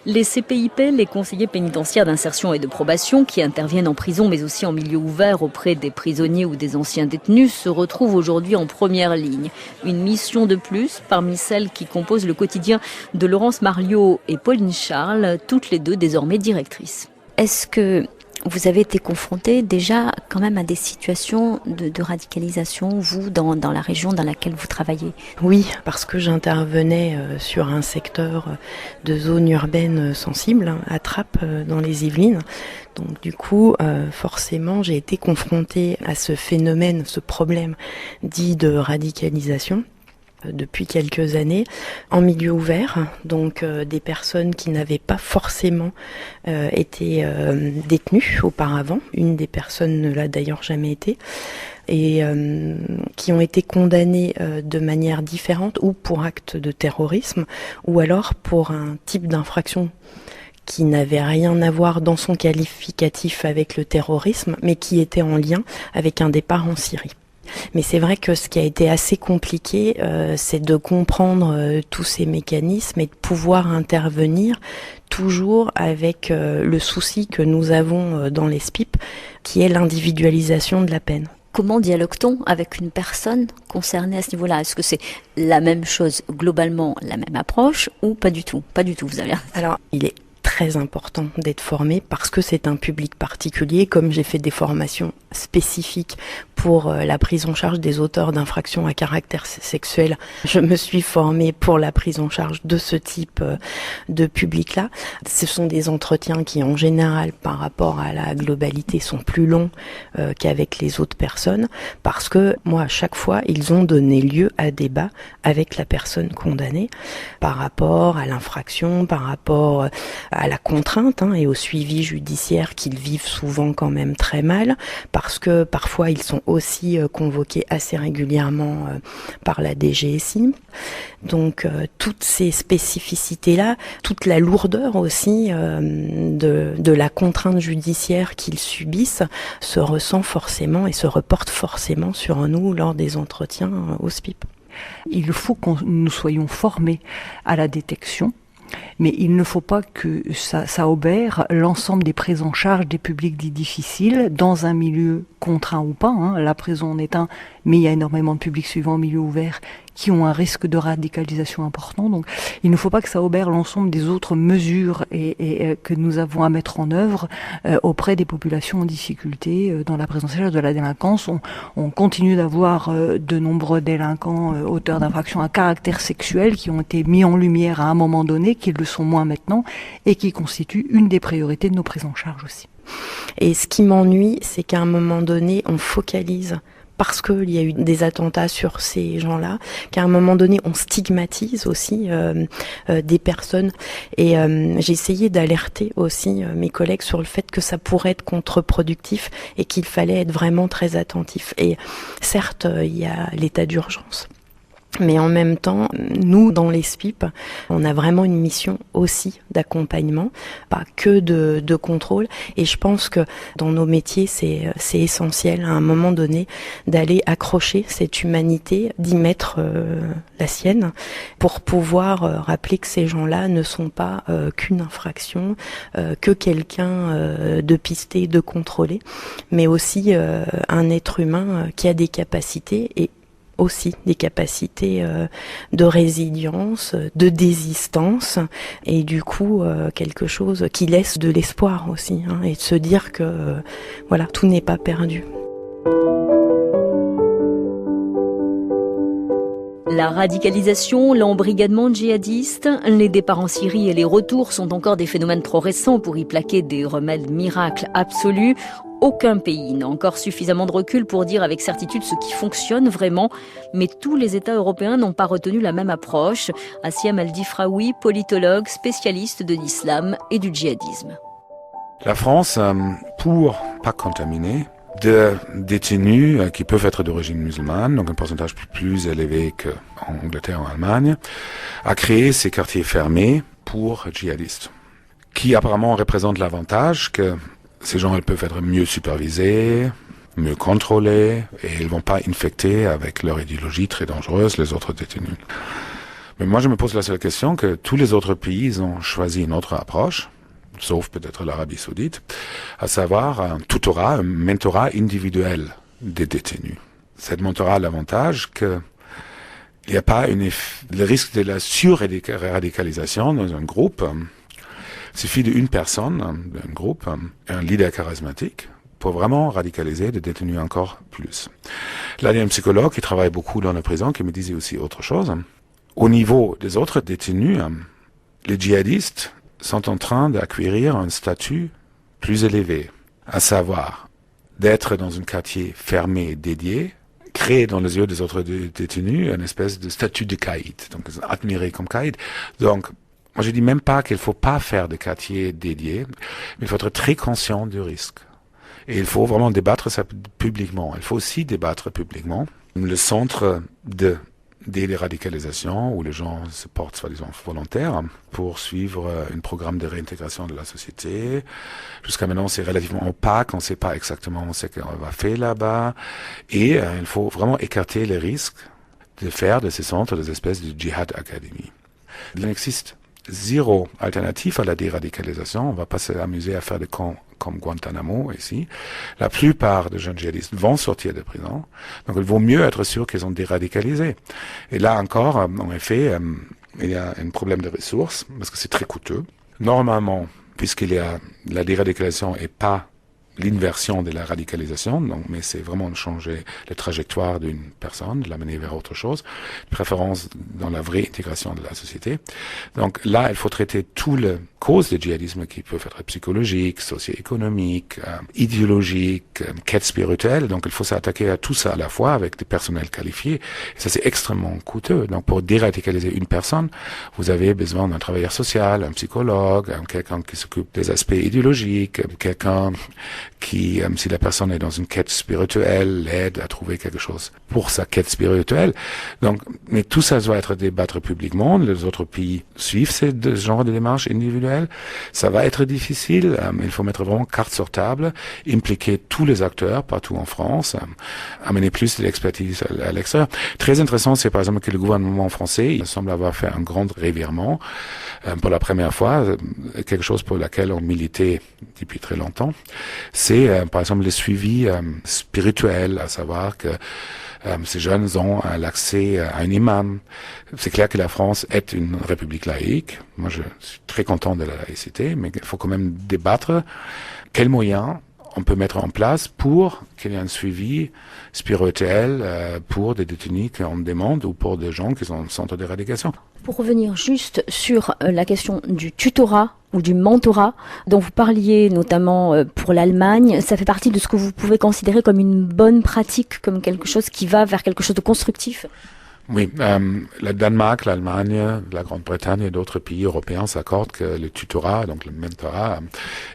Les CPIP, les conseillers pénitentiaires d'insertion et de probation, qui interviennent en prison mais aussi en milieu ouvert auprès des prisonniers ou des anciens détenus, se retrouvent aujourd'hui en première ligne. Une mission de plus parmi celles qui composent le quotidien de Laurence Marliot et Pauline Charles, toutes les deux désormais directrices. Est-ce que vous avez été confronté déjà quand même à des situations de radicalisation, vous, dans la région dans laquelle vous travaillez? Oui, parce que j'intervenais sur un secteur de zone urbaine sensible, à Trappes, dans les Yvelines. Donc du coup, forcément, j'ai été confrontée à ce phénomène, ce problème dit de radicalisation depuis quelques années en milieu ouvert, donc des personnes qui n'avaient pas forcément été détenues auparavant. Une des personnes ne l'a d'ailleurs jamais été, et qui ont été condamnées de manière différente, ou pour acte de terrorisme, ou alors pour un type d'infraction qui n'avait rien à voir dans son qualificatif avec le terrorisme, mais qui était en lien avec un départ en Syrie. Mais c'est vrai que ce qui a été assez compliqué, c'est de comprendre tous ces mécanismes et de pouvoir intervenir toujours avec le souci que nous avons dans les SPIP, qui est l'individualisation de la peine. Comment dialogue-t-on avec une personne concernée à ce niveau-là? Est-ce que c'est la même chose, globalement, la même approche, ou pas du tout? Pas du tout, vous avez l'air. Alors, il est très important d'être formé parce que c'est un public particulier. Comme j'ai fait des formations spécifiques pour la prise en charge des auteurs d'infractions à caractère sexuel, je me suis formée pour la prise en charge de ce type de public-là. Ce sont des entretiens qui, en général, par rapport à la globalité, sont plus longs qu'avec les autres personnes, parce que moi, à chaque fois, ils ont donné lieu à débat avec la personne condamnée par rapport à l'infraction, par rapport à la contrainte et au suivi judiciaire qu'ils vivent souvent quand même très mal, parce que parfois ils sont aussi convoqués assez régulièrement par la DGSI. Donc toutes ces spécificités-là, toute la lourdeur aussi de la contrainte judiciaire qu'ils subissent se ressent forcément et se reporte forcément sur nous lors des entretiens au SPIP. Il faut que nous soyons formés à la détection, mais il ne faut pas que ça obère l'ensemble des prises en charge des publics dits difficiles dans un milieu contraint ou pas. La prison en est un, mais il y a énormément de publics suivants en milieu ouvert qui ont un risque de radicalisation important. Donc il ne faut pas que ça obère l'ensemble des autres mesures et que nous avons à mettre en œuvre auprès des populations en difficulté dans la prise en charge de la délinquance. On continue d'avoir de nombreux délinquants auteurs d'infractions à caractère sexuel qui ont été mis en lumière à un moment donné, qui le sont moins maintenant, et qui constituent une des priorités de nos prises en charge aussi. Et ce qui m'ennuie, c'est qu'à un moment donné, on focalise parce qu'il y a eu des attentats sur ces gens-là, qu'à un moment donné, on stigmatise aussi des personnes. Et j'ai essayé d'alerter aussi mes collègues sur le fait que ça pourrait être contre-productif et qu'il fallait être vraiment très attentif. Et certes, il y a l'état d'urgence. Mais en même temps, nous, dans les SPIP, on a vraiment une mission aussi d'accompagnement, pas que de contrôle. Et je pense que dans nos métiers, c'est essentiel à un moment donné d'aller accrocher cette humanité, d'y mettre la sienne, pour pouvoir rappeler que ces gens-là ne sont pas qu'une infraction, que quelqu'un de pisté, de contrôlé, mais aussi un être humain qui a des capacités et aussi des capacités de résilience, de désistance, et du coup quelque chose qui laisse de l'espoir aussi, et de se dire que voilà, tout n'est pas perdu. La radicalisation, l'embrigadement djihadiste, les départs en Syrie et les retours sont encore des phénomènes trop récents pour y plaquer des remèdes miracles absolus. Aucun pays n'a encore suffisamment de recul pour dire avec certitude ce qui fonctionne vraiment, mais tous les États européens n'ont pas retenu la même approche. Assiem El-Difraoui, politologue, spécialiste de l'islam et du djihadisme. La France, pour pas contaminer de détenus qui peuvent être d'origine musulmane, donc un pourcentage plus élevé qu'en Angleterre ou en Allemagne, a créé ces quartiers fermés pour djihadistes, qui apparemment représentent l'avantage que ces gens ils peuvent être mieux supervisés, mieux contrôlés, et ils vont pas infecter avec leur idéologie très dangereuse les autres détenus. Mais moi je me pose la seule question que tous les autres pays ont choisi une autre approche, sauf peut-être l'Arabie Saoudite, à savoir un tutorat, un mentorat individuel des détenus. Cette mentorat a l'avantage que il n'y a pas le risque de la surradicalisation dans un groupe. Il suffit d'une personne, d'un groupe, un leader charismatique, pour vraiment radicaliser des détenus encore plus. Là, il y a un psychologue qui travaille beaucoup dans la prison qui me disait aussi autre chose. Au niveau des autres détenus, les djihadistes sont en train d'acquérir un statut plus élevé, à savoir d'être dans un quartier fermé dédié, créer dans les yeux des autres détenus une espèce de statut de caïd, donc admiré comme caïd. Donc, moi je dis même pas qu'il faut pas faire de quartier dédié, mais il faut être très conscient du risque. Et il faut vraiment débattre ça publiquement. Il faut aussi débattre publiquement. Le centre de des déradicalisations où les gens se portent soi-disant volontaires pour suivre un programme de réintégration de la société. Jusqu'à maintenant, c'est relativement opaque, on ne sait pas exactement ce qu'on va faire là-bas. Et il faut vraiment écarter les risques de faire de ces centres des espèces de djihad academy. Il n'existe zéro alternative à la déradicalisation. On ne va pas s'amuser à faire des camps comme Guantanamo ici. La plupart des jeunes djihadistes vont sortir de prison. Donc il vaut mieux être sûr qu'ils ont déradicalisé. Et là encore, en effet, il y a un problème de ressources parce que c'est très coûteux. Normalement, puisqu'il y a la déradicalisation et pas l'inversion de la radicalisation, donc, mais c'est vraiment de changer la trajectoire d'une personne, de l'amener vers autre chose, de préférence dans la vraie intégration de la société. Donc là, il faut traiter toutes les causes du djihadisme qui peuvent être psychologiques, socio-économiques, idéologiques, quêtes spirituelles. Donc il faut s'attaquer à tout ça à la fois avec des personnels qualifiés. Et ça, c'est extrêmement coûteux. Donc pour déradicaliser une personne, vous avez besoin d'un travailleur social, un psychologue, quelqu'un qui s'occupe des aspects idéologiques, quelqu'un qui, si la personne est dans une quête spirituelle, l'aide à trouver quelque chose pour sa quête spirituelle. Donc, mais tout ça doit être débattu publiquement. Les autres pays suivent ce genre de démarches individuelles. Ça va être difficile. Il faut mettre vraiment carte sur table, impliquer tous les acteurs partout en France, amener plus de l'expertise à l'extérieur. Très intéressant, c'est par exemple que le gouvernement français, il semble avoir fait un grand revirement pour la première fois, quelque chose pour laquelle on militait depuis très longtemps. C'est par exemple le suivi spirituel, à savoir que ces jeunes ont l'accès à un imam. C'est clair que la France est une république laïque. Moi, je suis très content de la laïcité, mais il faut quand même débattre quels moyens on peut mettre en place pour qu'il y ait un suivi spirituel pour des détenus qui en demandent ou pour des gens qui sont en centre d'éradication. Pour revenir juste sur la question du tutorat ou du mentorat dont vous parliez notamment pour l'Allemagne, ça fait partie de ce que vous pouvez considérer comme une bonne pratique, comme quelque chose qui va vers quelque chose de constructif? Oui, le Danemark, l'Allemagne, la Grande-Bretagne et d'autres pays européens s'accordent que le tutorat, donc le mentorat,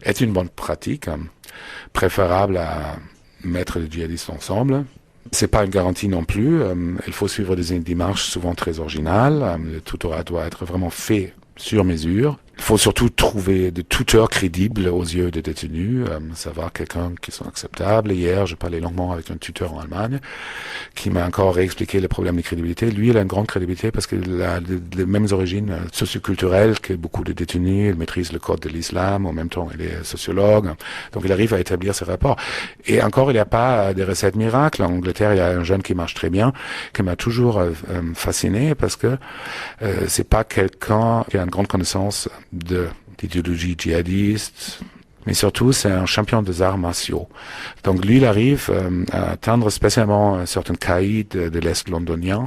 est une bonne pratique, préférable à mettre les djihadistes ensemble. C'est pas une garantie non plus. Il faut suivre des démarches souvent très originales. Le tutorat doit être vraiment fait sur mesure. Il faut surtout trouver des tuteurs crédibles aux yeux des détenus, savoir quelqu'un qui sont acceptables. Hier, je parlais longuement avec un tuteur en Allemagne qui m'a encore réexpliqué le problème de crédibilité. Lui, il a une grande crédibilité parce qu'il a les mêmes origines socioculturelles que beaucoup de détenus. Il maîtrise le code de l'islam, en même temps il est sociologue. Donc il arrive à établir ses rapports. Et encore, il n'y a pas de recettes miracles. En Angleterre, il y a un jeune qui marche très bien, qui m'a toujours fasciné parce que c'est pas quelqu'un qui a une grande connaissance d'idéologie djihadiste, mais surtout c'est un champion des arts martiaux. Donc lui, il arrive à atteindre spécialement certains caïds de l'Est londonien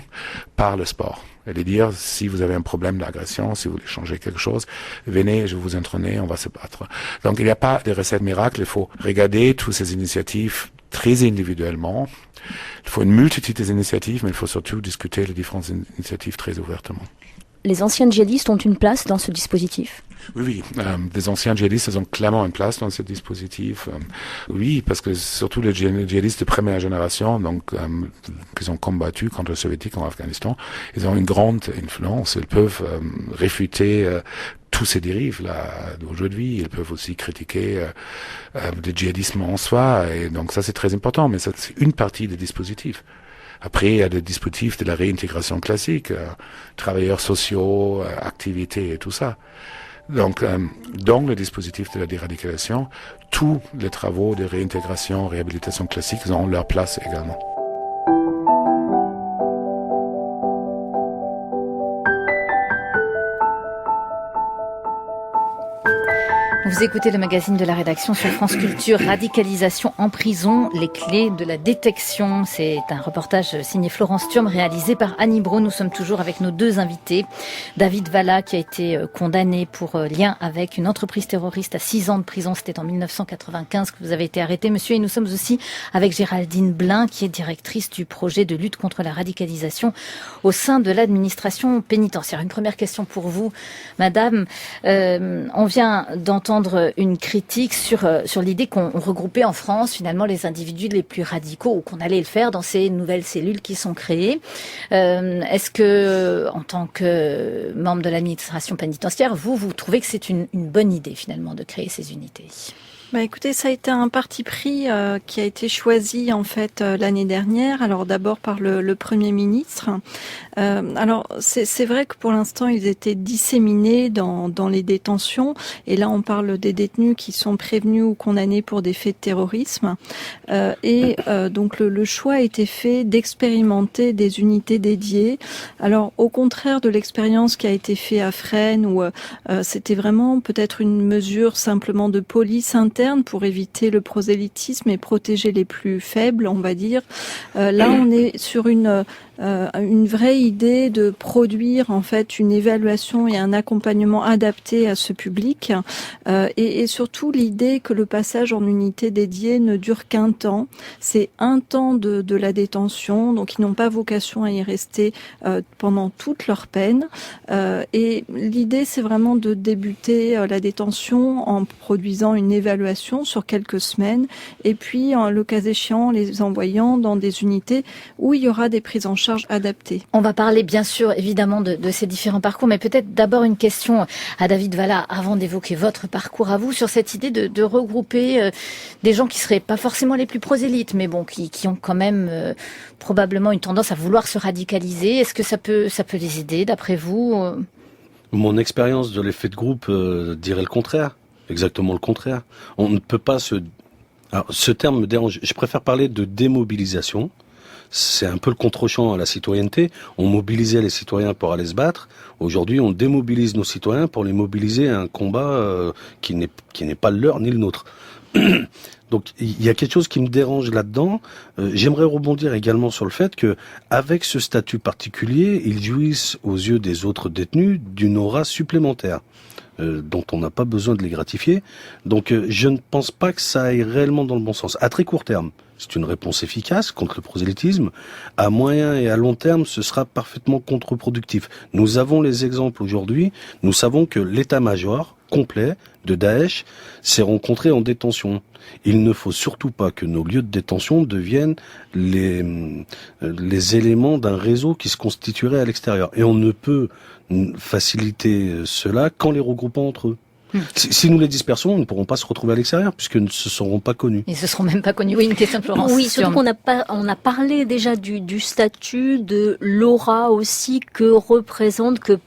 par le sport. Et de dire, si vous avez un problème d'agression, si vous voulez changer quelque chose, venez, je vais vous entraîner, on va se battre. Donc il n'y a pas de recette miracle, il faut regarder toutes ces initiatives très individuellement. Il faut une multitude d'initiatives, mais il faut surtout discuter les différentes initiatives très ouvertement. Les anciens djihadistes ont une place dans ce dispositif? Oui, des anciens djihadistes ont clairement une place dans ce dispositif. Oui, parce que surtout les djihadistes de première génération, donc qui ont combattu contre les soviétiques en Afghanistan, ils ont une grande influence. Ils peuvent réfuter tous ces dérives là d'aujourd'hui. Ils peuvent aussi critiquer le djihadisme en soi. Et donc ça, c'est très important. Mais ça, c'est une partie des dispositifs. Après, il y a des dispositifs de la réintégration classique, travailleurs sociaux, activités et tout ça. Donc, dans le dispositif de la déradicalisation, tous les travaux de réintégration, réhabilitation classique ont leur place également. Vous écoutez le magazine de la rédaction sur France Culture, Radicalisation en prison, les clés de la détection. C'est un reportage signé Florence Thurm, réalisé par Annie Brault. Nous sommes toujours avec nos deux invités. David Valla, qui a été condamné pour lien avec une entreprise terroriste à 6 ans de prison. C'était en 1995 que vous avez été arrêté, monsieur. Et nous sommes aussi avec Géraldine Blin, qui est directrice du projet de lutte contre la radicalisation au sein de l'administration pénitentiaire. Une première question pour vous, madame. On vient d'entendre entendre une critique sur l'idée qu'on regroupait en France finalement les individus les plus radicaux, ou qu'on allait le faire dans ces nouvelles cellules qui sont créées. Est-ce que, en tant que membre de l'administration pénitentiaire, vous trouvez que c'est une bonne idée finalement de créer ces unités ? Écoutez, ça a été un parti pris qui a été choisi en fait l'année dernière. Alors d'abord par le Premier ministre. Alors c'est vrai que pour l'instant ils étaient disséminés dans les détentions. Et là on parle des détenus qui sont prévenus ou condamnés pour des faits de terrorisme. Donc le choix a été fait d'expérimenter des unités dédiées. Alors au contraire de l'expérience qui a été faite à Fresnes où c'était vraiment peut-être une mesure simplement de police interne pour éviter le prosélytisme et protéger les plus faibles, on va dire. Là, on est sur une vraie idée de produire en fait une évaluation et un accompagnement adapté à ce public, et surtout l'idée que le passage en unité dédiée ne dure qu'un temps. C'est un temps de la détention, donc ils n'ont pas vocation à y rester pendant toute leur peine. Et l'idée, c'est vraiment de débuter la détention en produisant une évaluation sur quelques semaines, et puis le cas échéant, les envoyant dans des unités où il y aura des prises en charge adaptées. On va parler bien sûr évidemment de ces différents parcours, mais peut-être d'abord une question à David Valla avant d'évoquer votre parcours à vous, sur cette idée de regrouper des gens qui seraient pas forcément les plus prosélytes, mais bon, qui ont quand même probablement une tendance à vouloir se radicaliser. Est-ce que ça peut les aider d'après vous ? Mon expérience de l'effet de groupe dirait le contraire. Exactement le contraire. On ne peut pas Alors, ce terme me dérange. Je préfère parler de démobilisation. C'est un peu le contre-champ à la citoyenneté. On mobilisait les citoyens pour aller se battre. Aujourd'hui, on démobilise nos citoyens pour les mobiliser à un combat qui n'est pas le leur ni le nôtre. Donc, il y a quelque chose qui me dérange là-dedans. J'aimerais rebondir également sur le fait que, avec ce statut particulier, ils jouissent aux yeux des autres détenus d'une aura supplémentaire. Dont on n'a pas besoin de les gratifier. Donc je ne pense pas que ça aille réellement dans le bon sens. À très court terme, c'est une réponse efficace contre le prosélytisme. À moyen et à long terme, ce sera parfaitement contre-productif. Nous avons les exemples aujourd'hui. Nous savons que l'état-major complet de Daesh s'est rencontré en détention. Il ne faut surtout pas que nos lieux de détention deviennent les éléments d'un réseau qui se constituerait à l'extérieur. Et on ne peut faciliter cela qu'en les regroupant entre eux. Si nous les dispersons, ils ne pourront pas se retrouver à l'extérieur puisqu'ils ne se seront pas connus. Ils ne se seront même pas connus. Oui, une question de Florence. Oui, surtout qu'on a parlé déjà du statut, de l'aura aussi que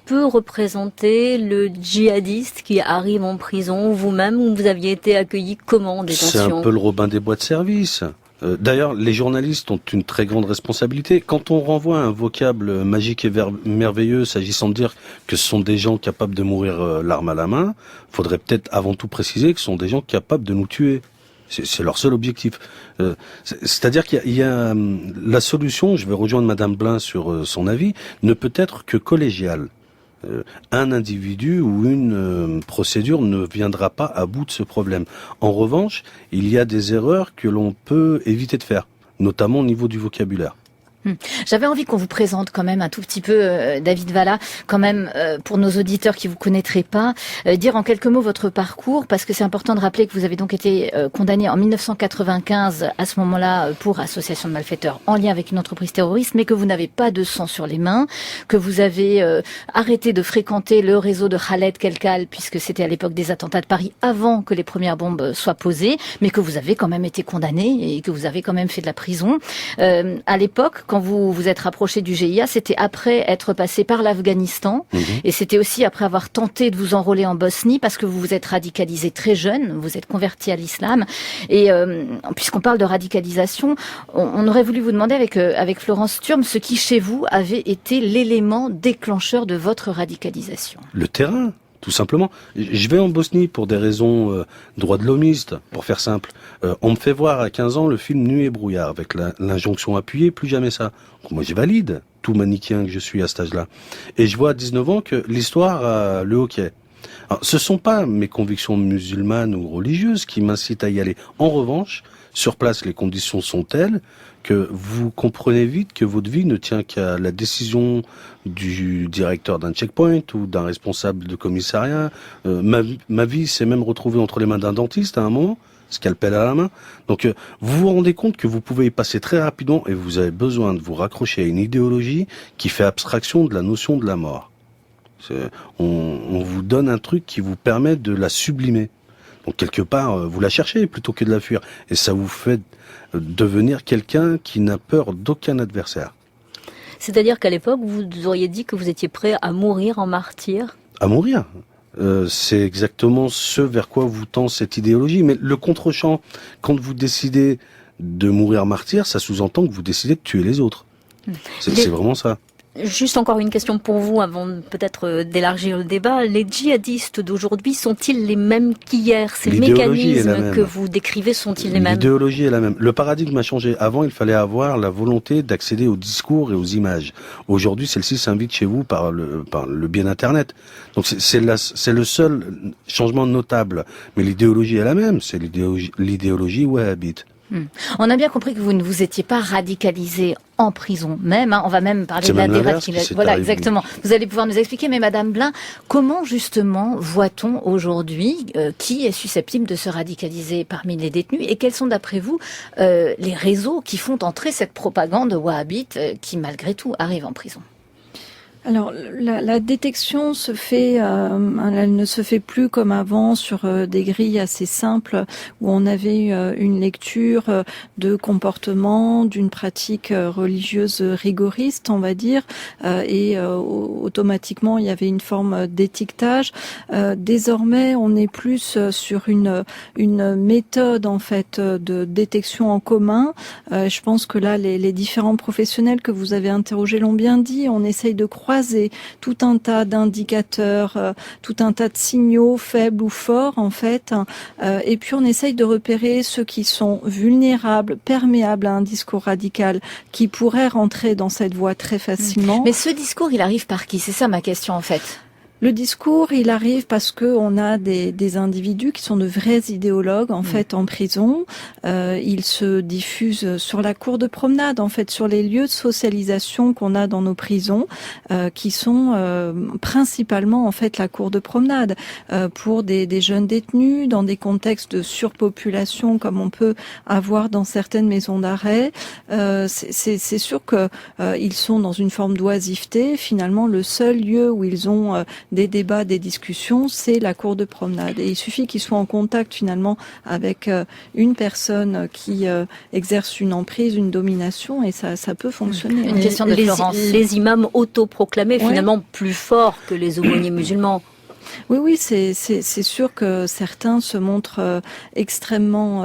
peut représenter le djihadiste qui arrive en prison. Vous-même, vous aviez été accueilli comment en détention ? C'est un peu le Robin des bois de service. D'ailleurs, les journalistes ont une très grande responsabilité. Quand on renvoie un vocable magique et merveilleux s'agissant de dire que ce sont des gens capables de mourir l'arme à la main, faudrait peut-être avant tout préciser que ce sont des gens capables de nous tuer. C'est leur seul objectif. C'est-à-dire qu'il y a la solution, je vais rejoindre Madame Blin sur son avis, ne peut être que collégiale. Un individu ou une procédure ne viendra pas à bout de ce problème. En revanche, il y a des erreurs que l'on peut éviter de faire, notamment au niveau du vocabulaire. J'avais envie qu'on vous présente quand même un tout petit peu, David Valla, quand même pour nos auditeurs qui vous connaîtraient pas, dire en quelques mots votre parcours, parce que c'est important de rappeler que vous avez donc été condamné en 1995 à ce moment-là pour association de malfaiteurs en lien avec une entreprise terroriste, mais que vous n'avez pas de sang sur les mains, que vous avez arrêté de fréquenter le réseau de Khaled Kelkal, puisque c'était à l'époque des attentats de Paris avant que les premières bombes soient posées, mais que vous avez quand même été condamné et que vous avez quand même fait de la prison. À l'époque, quand vous vous êtes rapproché du GIA, c'était après être passé par l'Afghanistan, et c'était aussi après avoir tenté de vous enrôler en Bosnie, parce que vous vous êtes radicalisé très jeune, vous êtes converti à l'islam, et puisqu'on parle de radicalisation, on aurait voulu vous demander avec Florence Turme ce qui chez vous avait été l'élément déclencheur de votre radicalisation. Le terrain. Tout simplement. Je vais en Bosnie pour des raisons droits de l'homiste, pour faire simple. On me fait voir à 15 ans le film Nuit et brouillard, avec l'injonction appuyée, plus jamais ça. Donc moi je valide, tout manichéen que je suis à cet âge-là. Et je vois à 19 ans que l'histoire a le hockey. Alors, ce sont pas mes convictions musulmanes ou religieuses qui m'incitent à y aller. En revanche, sur place, les conditions sont telles que vous comprenez vite que votre vie ne tient qu'à la décision du directeur d'un checkpoint ou d'un responsable de commissariat. Ma vie s'est même retrouvée entre les mains d'un dentiste à un moment, scalpel à la main. Donc vous vous rendez compte que vous pouvez y passer très rapidement et vous avez besoin de vous raccrocher à une idéologie qui fait abstraction de la notion de la mort. On vous donne un truc qui vous permet de la sublimer. Donc quelque part, vous la cherchez plutôt que de la fuir. Et ça vous fait devenir quelqu'un qui n'a peur d'aucun adversaire. C'est-à-dire qu'à l'époque, vous auriez dit que vous étiez prêt à mourir en martyr? À mourir. C'est exactement ce vers quoi vous tend cette idéologie. Mais le contre-champ, quand vous décidez de mourir martyr, ça sous-entend que vous décidez de tuer les autres. C'est vraiment ça. Juste encore une question pour vous, avant peut-être d'élargir le débat. Les djihadistes d'aujourd'hui sont-ils les mêmes qu'hier? Ces mécanismes que vous décrivez sont-ils les mêmes? L'idéologie est la même. Le paradigme a changé. Avant, il fallait avoir la volonté d'accéder aux discours et aux images. Aujourd'hui, celle-ci s'invite chez vous par le biais d'Internet. Donc c'est le seul changement notable. Mais l'idéologie est la même. C'est l'idéologie wahhabite. On a bien compris que vous ne vous étiez pas radicalisé en prison même. On va même parler de la dérapage. Voilà, exactement. Vous allez pouvoir nous expliquer. Mais Madame Blin, comment justement voit-on aujourd'hui qui est susceptible de se radicaliser parmi les détenus et quels sont d'après vous les réseaux qui font entrer cette propagande wahhabite qui malgré tout arrive en prison? Alors, la détection se fait, elle ne se fait plus comme avant sur des grilles assez simples où on avait une lecture de comportement, d'une pratique religieuse rigoriste, on va dire, et automatiquement il y avait une forme d'étiquetage. Désormais, on est plus sur une méthode en fait de détection en commun. Je pense que là, les différents professionnels que vous avez interrogés l'ont bien dit. On essaye de croiser tout un tas d'indicateurs, tout un tas de signaux faibles ou forts en fait, et puis on essaye de repérer ceux qui sont vulnérables, perméables à un discours radical, qui pourraient rentrer dans cette voie très facilement. Mais ce discours, il arrive par qui? C'est ça ma question en fait. Le discours, il arrive parce que on a des individus qui sont de vrais idéologues en fait en prison. Ils se diffusent sur la cour de promenade, en fait, sur les lieux de socialisation qu'on a dans nos prisons, qui sont principalement en fait la cour de promenade pour des jeunes détenus dans des contextes de surpopulation comme on peut avoir dans certaines maisons d'arrêt. C'est sûr que ils sont dans une forme d'oisiveté. Finalement, le seul lieu où ils ont des débats, des discussions, c'est la cour de promenade. Et il suffit qu'ils soient en contact finalement avec une personne qui exerce une emprise, une domination, et ça peut fonctionner. Une question de Florence. Les imams autoproclamés finalement plus forts que les aumôniers musulmans. Oui, c'est sûr que certains se montrent extrêmement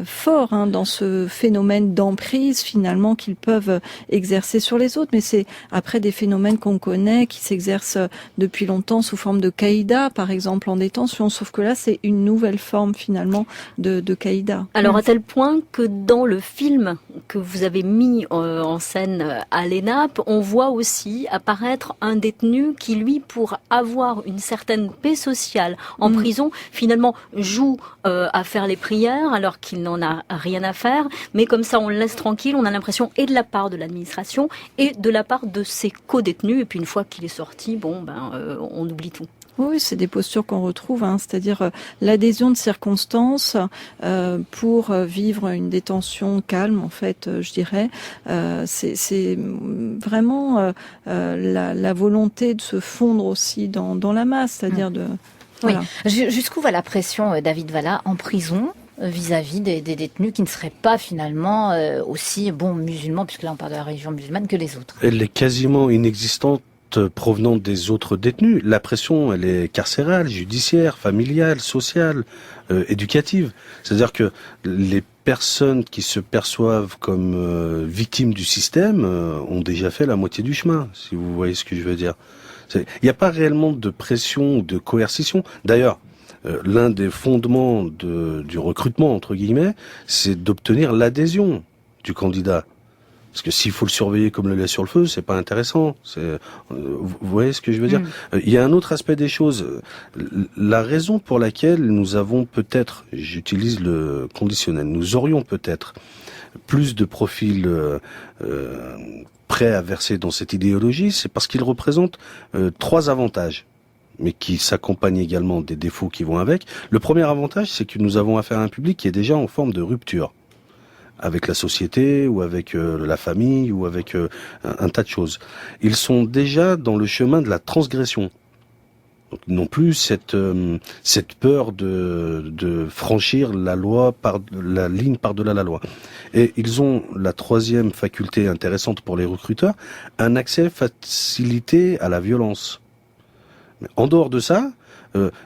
forts dans ce phénomène d'emprise finalement qu'ils peuvent exercer sur les autres. Mais c'est après des phénomènes qu'on connaît, qui s'exercent depuis longtemps sous forme de caïda, par exemple en détention. Sauf que là, c'est une nouvelle forme finalement de caïda. Alors à tel point que dans le film que vous avez mis en scène à l'ENAP, on voit aussi apparaître un détenu qui, lui, pour avoir une certaine paix sociale en prison, finalement joue à faire les prières alors qu'il n'en a rien à faire, mais comme ça on le laisse tranquille, on a l'impression et de la part de l'administration et de la part de ses co-détenus, et puis une fois qu'il est sorti, on oublie tout. Oui, c'est des postures qu'on retrouve, c'est-à-dire l'adhésion de circonstances pour vivre une détention calme, en fait, je dirais. C'est vraiment la volonté de se fondre aussi dans la masse, c'est-à-dire de... Voilà. Oui. Jusqu'où va la pression, David Valla, en prison vis-à-vis des détenus qui ne seraient pas finalement aussi musulmans, puisque là on parle de la religion musulmane, que les autres? Elle est quasiment inexistante provenant des autres détenus. La pression, elle est carcérale, judiciaire, familiale, sociale, éducative. C'est-à-dire que les personnes qui se perçoivent comme victimes du système ont déjà fait la moitié du chemin, si vous voyez ce que je veux dire. Il n'y a pas réellement de pression ou de coercition. D'ailleurs, l'un des fondements du recrutement, entre guillemets, c'est d'obtenir l'adhésion du candidat. Parce que s'il faut le surveiller comme le lait sur le feu, c'est pas intéressant. Vous voyez ce que je veux dire ? Il y a un autre aspect des choses. La raison pour laquelle nous avons peut-être, j'utilise le conditionnel, nous aurions peut-être plus de profils prêts à verser dans cette idéologie, c'est parce qu'ils représentent 3 avantages, mais qui s'accompagnent également des défauts qui vont avec. Le premier avantage, c'est que nous avons affaire à un public qui est déjà en forme de rupture avec la société ou avec la famille ou avec un tas de choses. Ils sont déjà dans le chemin de la transgression. Donc, non plus cette peur de franchir la loi la ligne par-delà la loi. Et ils ont la troisième faculté intéressante pour les recruteurs, un accès facilité à la violence. Mais en dehors de ça,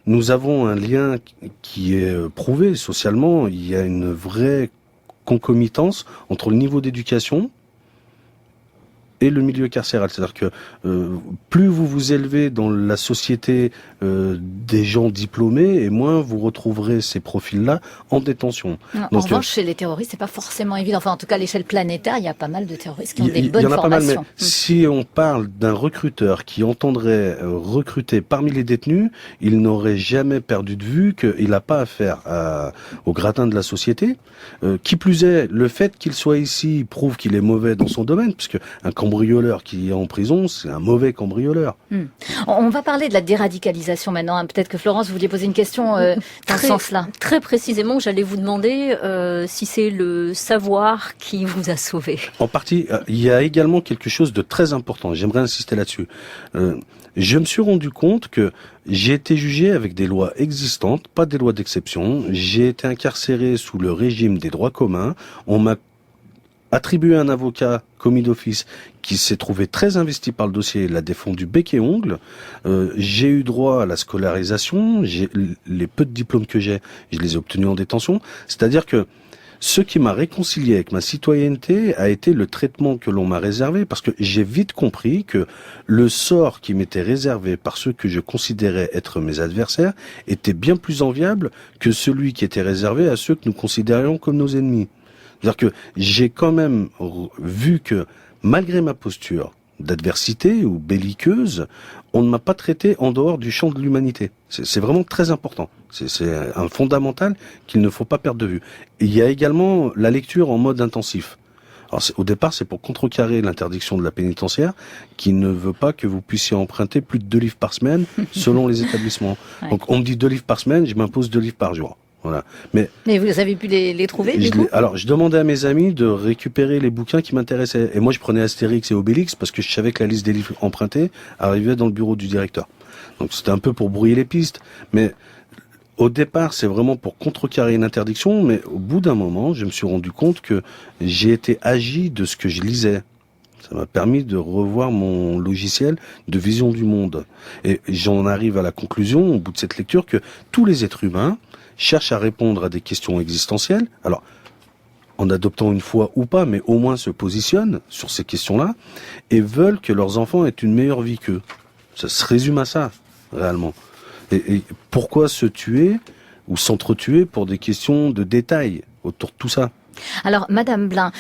nous avons un lien qui est prouvé socialement. Il y a une vraie concomitance entre le niveau d'éducation et le milieu carcéral. C'est-à-dire que plus vous vous élevez dans la société des gens diplômés, et moins vous retrouverez ces profils-là en détention. Non, en revanche, chez les terroristes, c'est pas forcément évident. Enfin, en tout cas, à l'échelle planétaire, il y a pas mal de terroristes qui ont des bonnes formations. Il y en a pas mal, mais si on parle d'un recruteur qui entendrait recruter parmi les détenus, il n'aurait jamais perdu de vue qu'il n'a pas affaire au gratin de la société. Qui plus est, le fait qu'il soit ici prouve qu'il est mauvais dans son domaine, puisque un cambrioleur qui est en prison, c'est un mauvais cambrioleur. On va parler de la déradicalisation maintenant. Peut-être que Florence, vous vouliez poser une question dans ce sens-là. Très précisément, j'allais vous demander si c'est le savoir qui vous a sauvé. En partie, il y a également quelque chose de très important. J'aimerais insister là-dessus. Je me suis rendu compte que j'ai été jugé avec des lois existantes, pas des lois d'exception. J'ai été incarcéré sous le régime des droits communs. On m'a attribué un avocat commis d'office qui s'est trouvé très investi par le dossier, l'a défendu bec et ongle. J'ai eu droit à la scolarisation. Les peu de diplômes que j'ai, je les ai obtenus en détention. C'est-à-dire que ce qui m'a réconcilié avec ma citoyenneté a été le traitement que l'on m'a réservé, parce que j'ai vite compris que le sort qui m'était réservé par ceux que je considérais être mes adversaires était bien plus enviable que celui qui était réservé à ceux que nous considérions comme nos ennemis. C'est-à-dire que j'ai quand même vu que, malgré ma posture d'adversité ou belliqueuse, on ne m'a pas traité en dehors du champ de l'humanité. C'est vraiment très important. C'est un fondamental qu'il ne faut pas perdre de vue. Et il y a également la lecture en mode intensif. Alors au départ, c'est pour contrecarrer l'interdiction de la pénitentiaire qui ne veut pas que vous puissiez emprunter plus de 2 livres par semaine selon les établissements. Ouais. Donc on me dit 2 livres par semaine, je m'impose 2 livres par jour. Voilà. Mais vous avez pu les trouver du coup ? Alors, je demandais à mes amis de récupérer les bouquins qui m'intéressaient. Et moi, je prenais Astérix et Obélix parce que je savais que la liste des livres empruntés arrivait dans le bureau du directeur. Donc, c'était un peu pour brouiller les pistes. Mais au départ, c'est vraiment pour contrecarrer une interdiction. Mais au bout d'un moment, je me suis rendu compte que j'ai été agi de ce que je lisais. Ça m'a permis de revoir mon logiciel de vision du monde. Et j'en arrive à la conclusion, au bout de cette lecture, que tous les êtres humains cherchent à répondre à des questions existentielles, alors en adoptant une foi ou pas, mais au moins se positionnent sur ces questions-là, et veulent que leurs enfants aient une meilleure vie qu'eux. Ça se résume à ça, réellement. Et pourquoi se tuer ou s'entretuer pour des questions de détails autour de tout ça ? Alors, Madame Blin,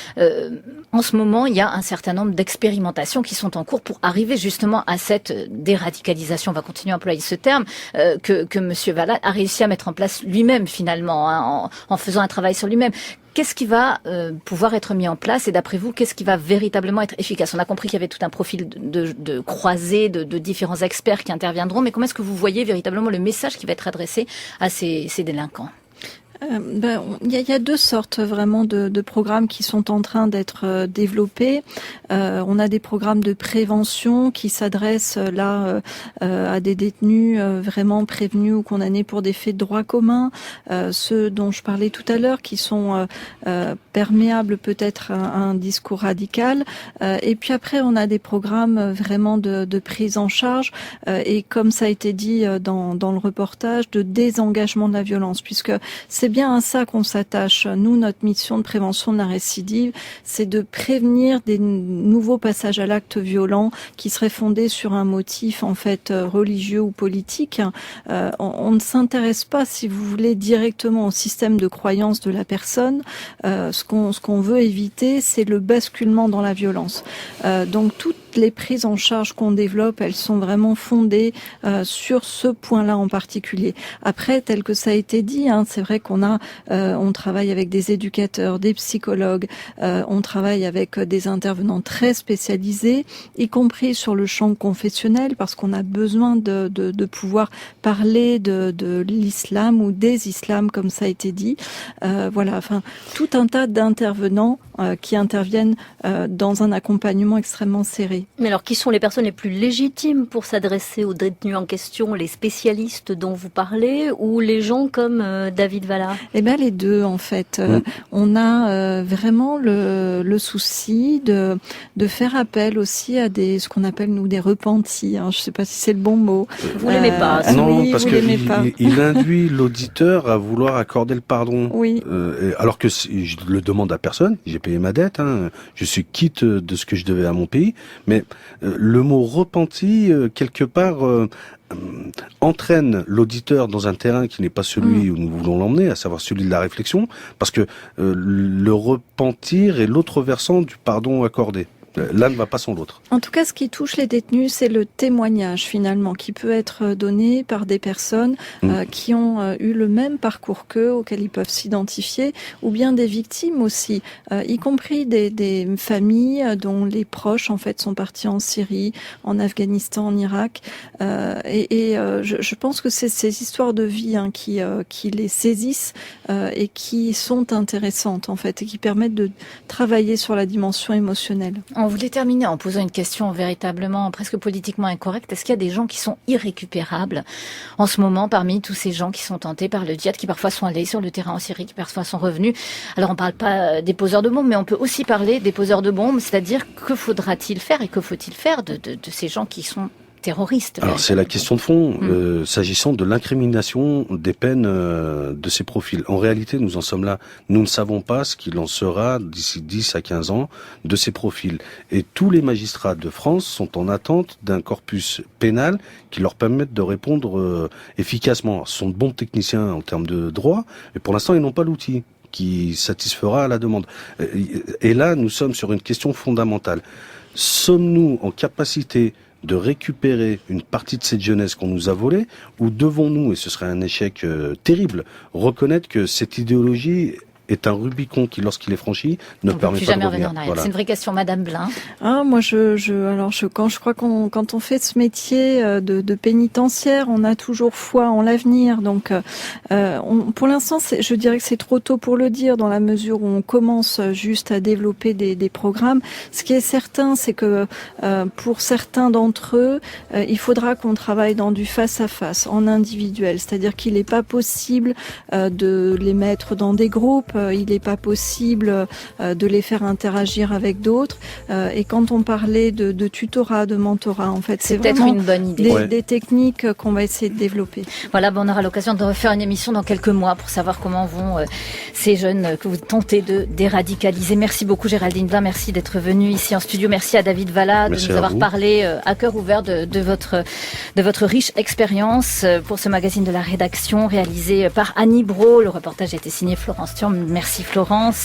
en ce moment, il y a un certain nombre d'expérimentations qui sont en cours pour arriver justement à cette déradicalisation, on va continuer à employer ce terme, que Monsieur Vallat a réussi à mettre en place lui-même finalement, hein, en faisant un travail sur lui-même. Qu'est-ce qui va pouvoir être mis en place et d'après vous, qu'est-ce qui va véritablement être efficace ? On a compris qu'il y avait tout un profil de croisés, de différents experts qui interviendront, mais comment est-ce que vous voyez véritablement le message qui va être adressé à ces délinquants ? Il y a 2 sortes vraiment de programmes qui sont en train d'être développés. On a des programmes de prévention qui s'adressent là à des détenus vraiment prévenus ou condamnés pour des faits de droit commun, ceux dont je parlais tout à l'heure qui sont perméables peut-être à un discours radical. Et puis après, on a des programmes vraiment de prise en charge et comme ça a été dit dans le reportage, de désengagement de la violence, puisque c'est c'est bien à ça qu'on s'attache. Nous, notre mission de prévention de la récidive, c'est de prévenir des nouveaux passages à l'acte violent qui seraient fondés sur un motif en fait religieux ou politique. On ne s'intéresse pas, si vous voulez, directement au système de croyance de la personne. Ce qu'on veut éviter, c'est le basculement dans la violence. Donc toutes les prises en charge qu'on développe, elles sont vraiment fondées sur ce point-là en particulier. Après, tel que ça a été dit, c'est vrai on travaille avec des éducateurs, des psychologues, on travaille avec des intervenants très spécialisés, y compris sur le champ confessionnel, parce qu'on a besoin de pouvoir parler de l'islam ou des islams, comme ça a été dit. Voilà, enfin, tout un tas d'intervenants qui interviennent dans un accompagnement extrêmement serré. Mais alors, qui sont les personnes les plus légitimes pour s'adresser aux détenus en question, les spécialistes dont vous parlez ou les gens comme David Valla? Eh bien, les deux, en fait. On a vraiment le souci de faire appel aussi à ce qu'on appelle, nous, des repentis. Je ne sais pas si c'est le bon mot. Vous l'aimez pas? Non, oui, parce qu'il induit l'auditeur à vouloir accorder le pardon. Oui. Alors que je le demande à personne. J'ai payé ma dette. Je suis quitte de ce que je devais à mon pays. Mais le mot repenti, quelque part, entraîne l'auditeur dans un terrain qui n'est pas celui où nous voulons l'emmener, à savoir celui de la réflexion, parce que le repentir est l'autre versant du pardon accordé. L'un ne va pas sans l'autre. En tout cas, ce qui touche les détenus, c'est le témoignage finalement qui peut être donné par des personnes qui ont eu le même parcours qu'eux, auxquels ils peuvent s'identifier, ou bien des victimes aussi, y compris des familles dont les proches en fait sont partis en Syrie, en Afghanistan, en Irak. Je pense que c'est ces histoires de vie qui les saisissent et qui sont intéressantes en fait et qui permettent de travailler sur la dimension émotionnelle. On voulait terminer en posant une question véritablement presque politiquement incorrecte. Est-ce qu'il y a des gens qui sont irrécupérables en ce moment parmi tous ces gens qui sont tentés par le djihad, qui parfois sont allés sur le terrain en Syrie, qui parfois sont revenus? Alors on ne parle pas des poseurs de bombes, mais on peut aussi parler des poseurs de bombes, c'est-à-dire que faudra-t-il faire et que faut-il faire de ces gens qui sont terroristes? Alors c'est la question de fond, s'agissant de l'incrimination des peines de ces profils. En réalité, nous en sommes là. Nous ne savons pas ce qu'il en sera d'ici 10 à 15 ans de ces profils. Et tous les magistrats de France sont en attente d'un corpus pénal qui leur permette de répondre efficacement. Ce sont de bons techniciens en termes de droit, mais pour l'instant, ils n'ont pas l'outil qui satisfera à la demande. Et là, nous sommes sur une question fondamentale. Sommes-nous en capacité de récupérer une partie de cette jeunesse qu'on nous a volée, ou devons-nous, et ce serait un échec terrible, reconnaître que cette idéologie est un Rubicon qui, lorsqu'il est franchi, ne permet pas de revenir. Voilà. C'est une vraie question, Madame Blin. Moi, je crois quand on fait ce métier de pénitentiaire, on a toujours foi en l'avenir. Donc, pour l'instant, je dirais que c'est trop tôt pour le dire, dans la mesure où on commence juste à développer des programmes. Ce qui est certain, c'est que pour certains d'entre eux, il faudra qu'on travaille dans du face-à-face, en individuel. C'est-à-dire qu'il n'est pas possible de les mettre dans des groupes. Il n'est pas possible de les faire interagir avec d'autres. Et quand on parlait de tutorat, de mentorat, en fait, c'est peut-être une bonne idée. Des techniques qu'on va essayer de développer. Voilà, on aura l'occasion de refaire une émission dans quelques mois pour savoir comment vont ces jeunes que vous tentez de déradicaliser. Merci beaucoup Géraldine Blin, merci d'être venue ici en studio. Merci à David Valla de nous avoir parlé à cœur ouvert de votre riche expérience pour ce magazine de la rédaction réalisé par Annie Brault. Le reportage a été signé Florence Thiam. Merci Florence.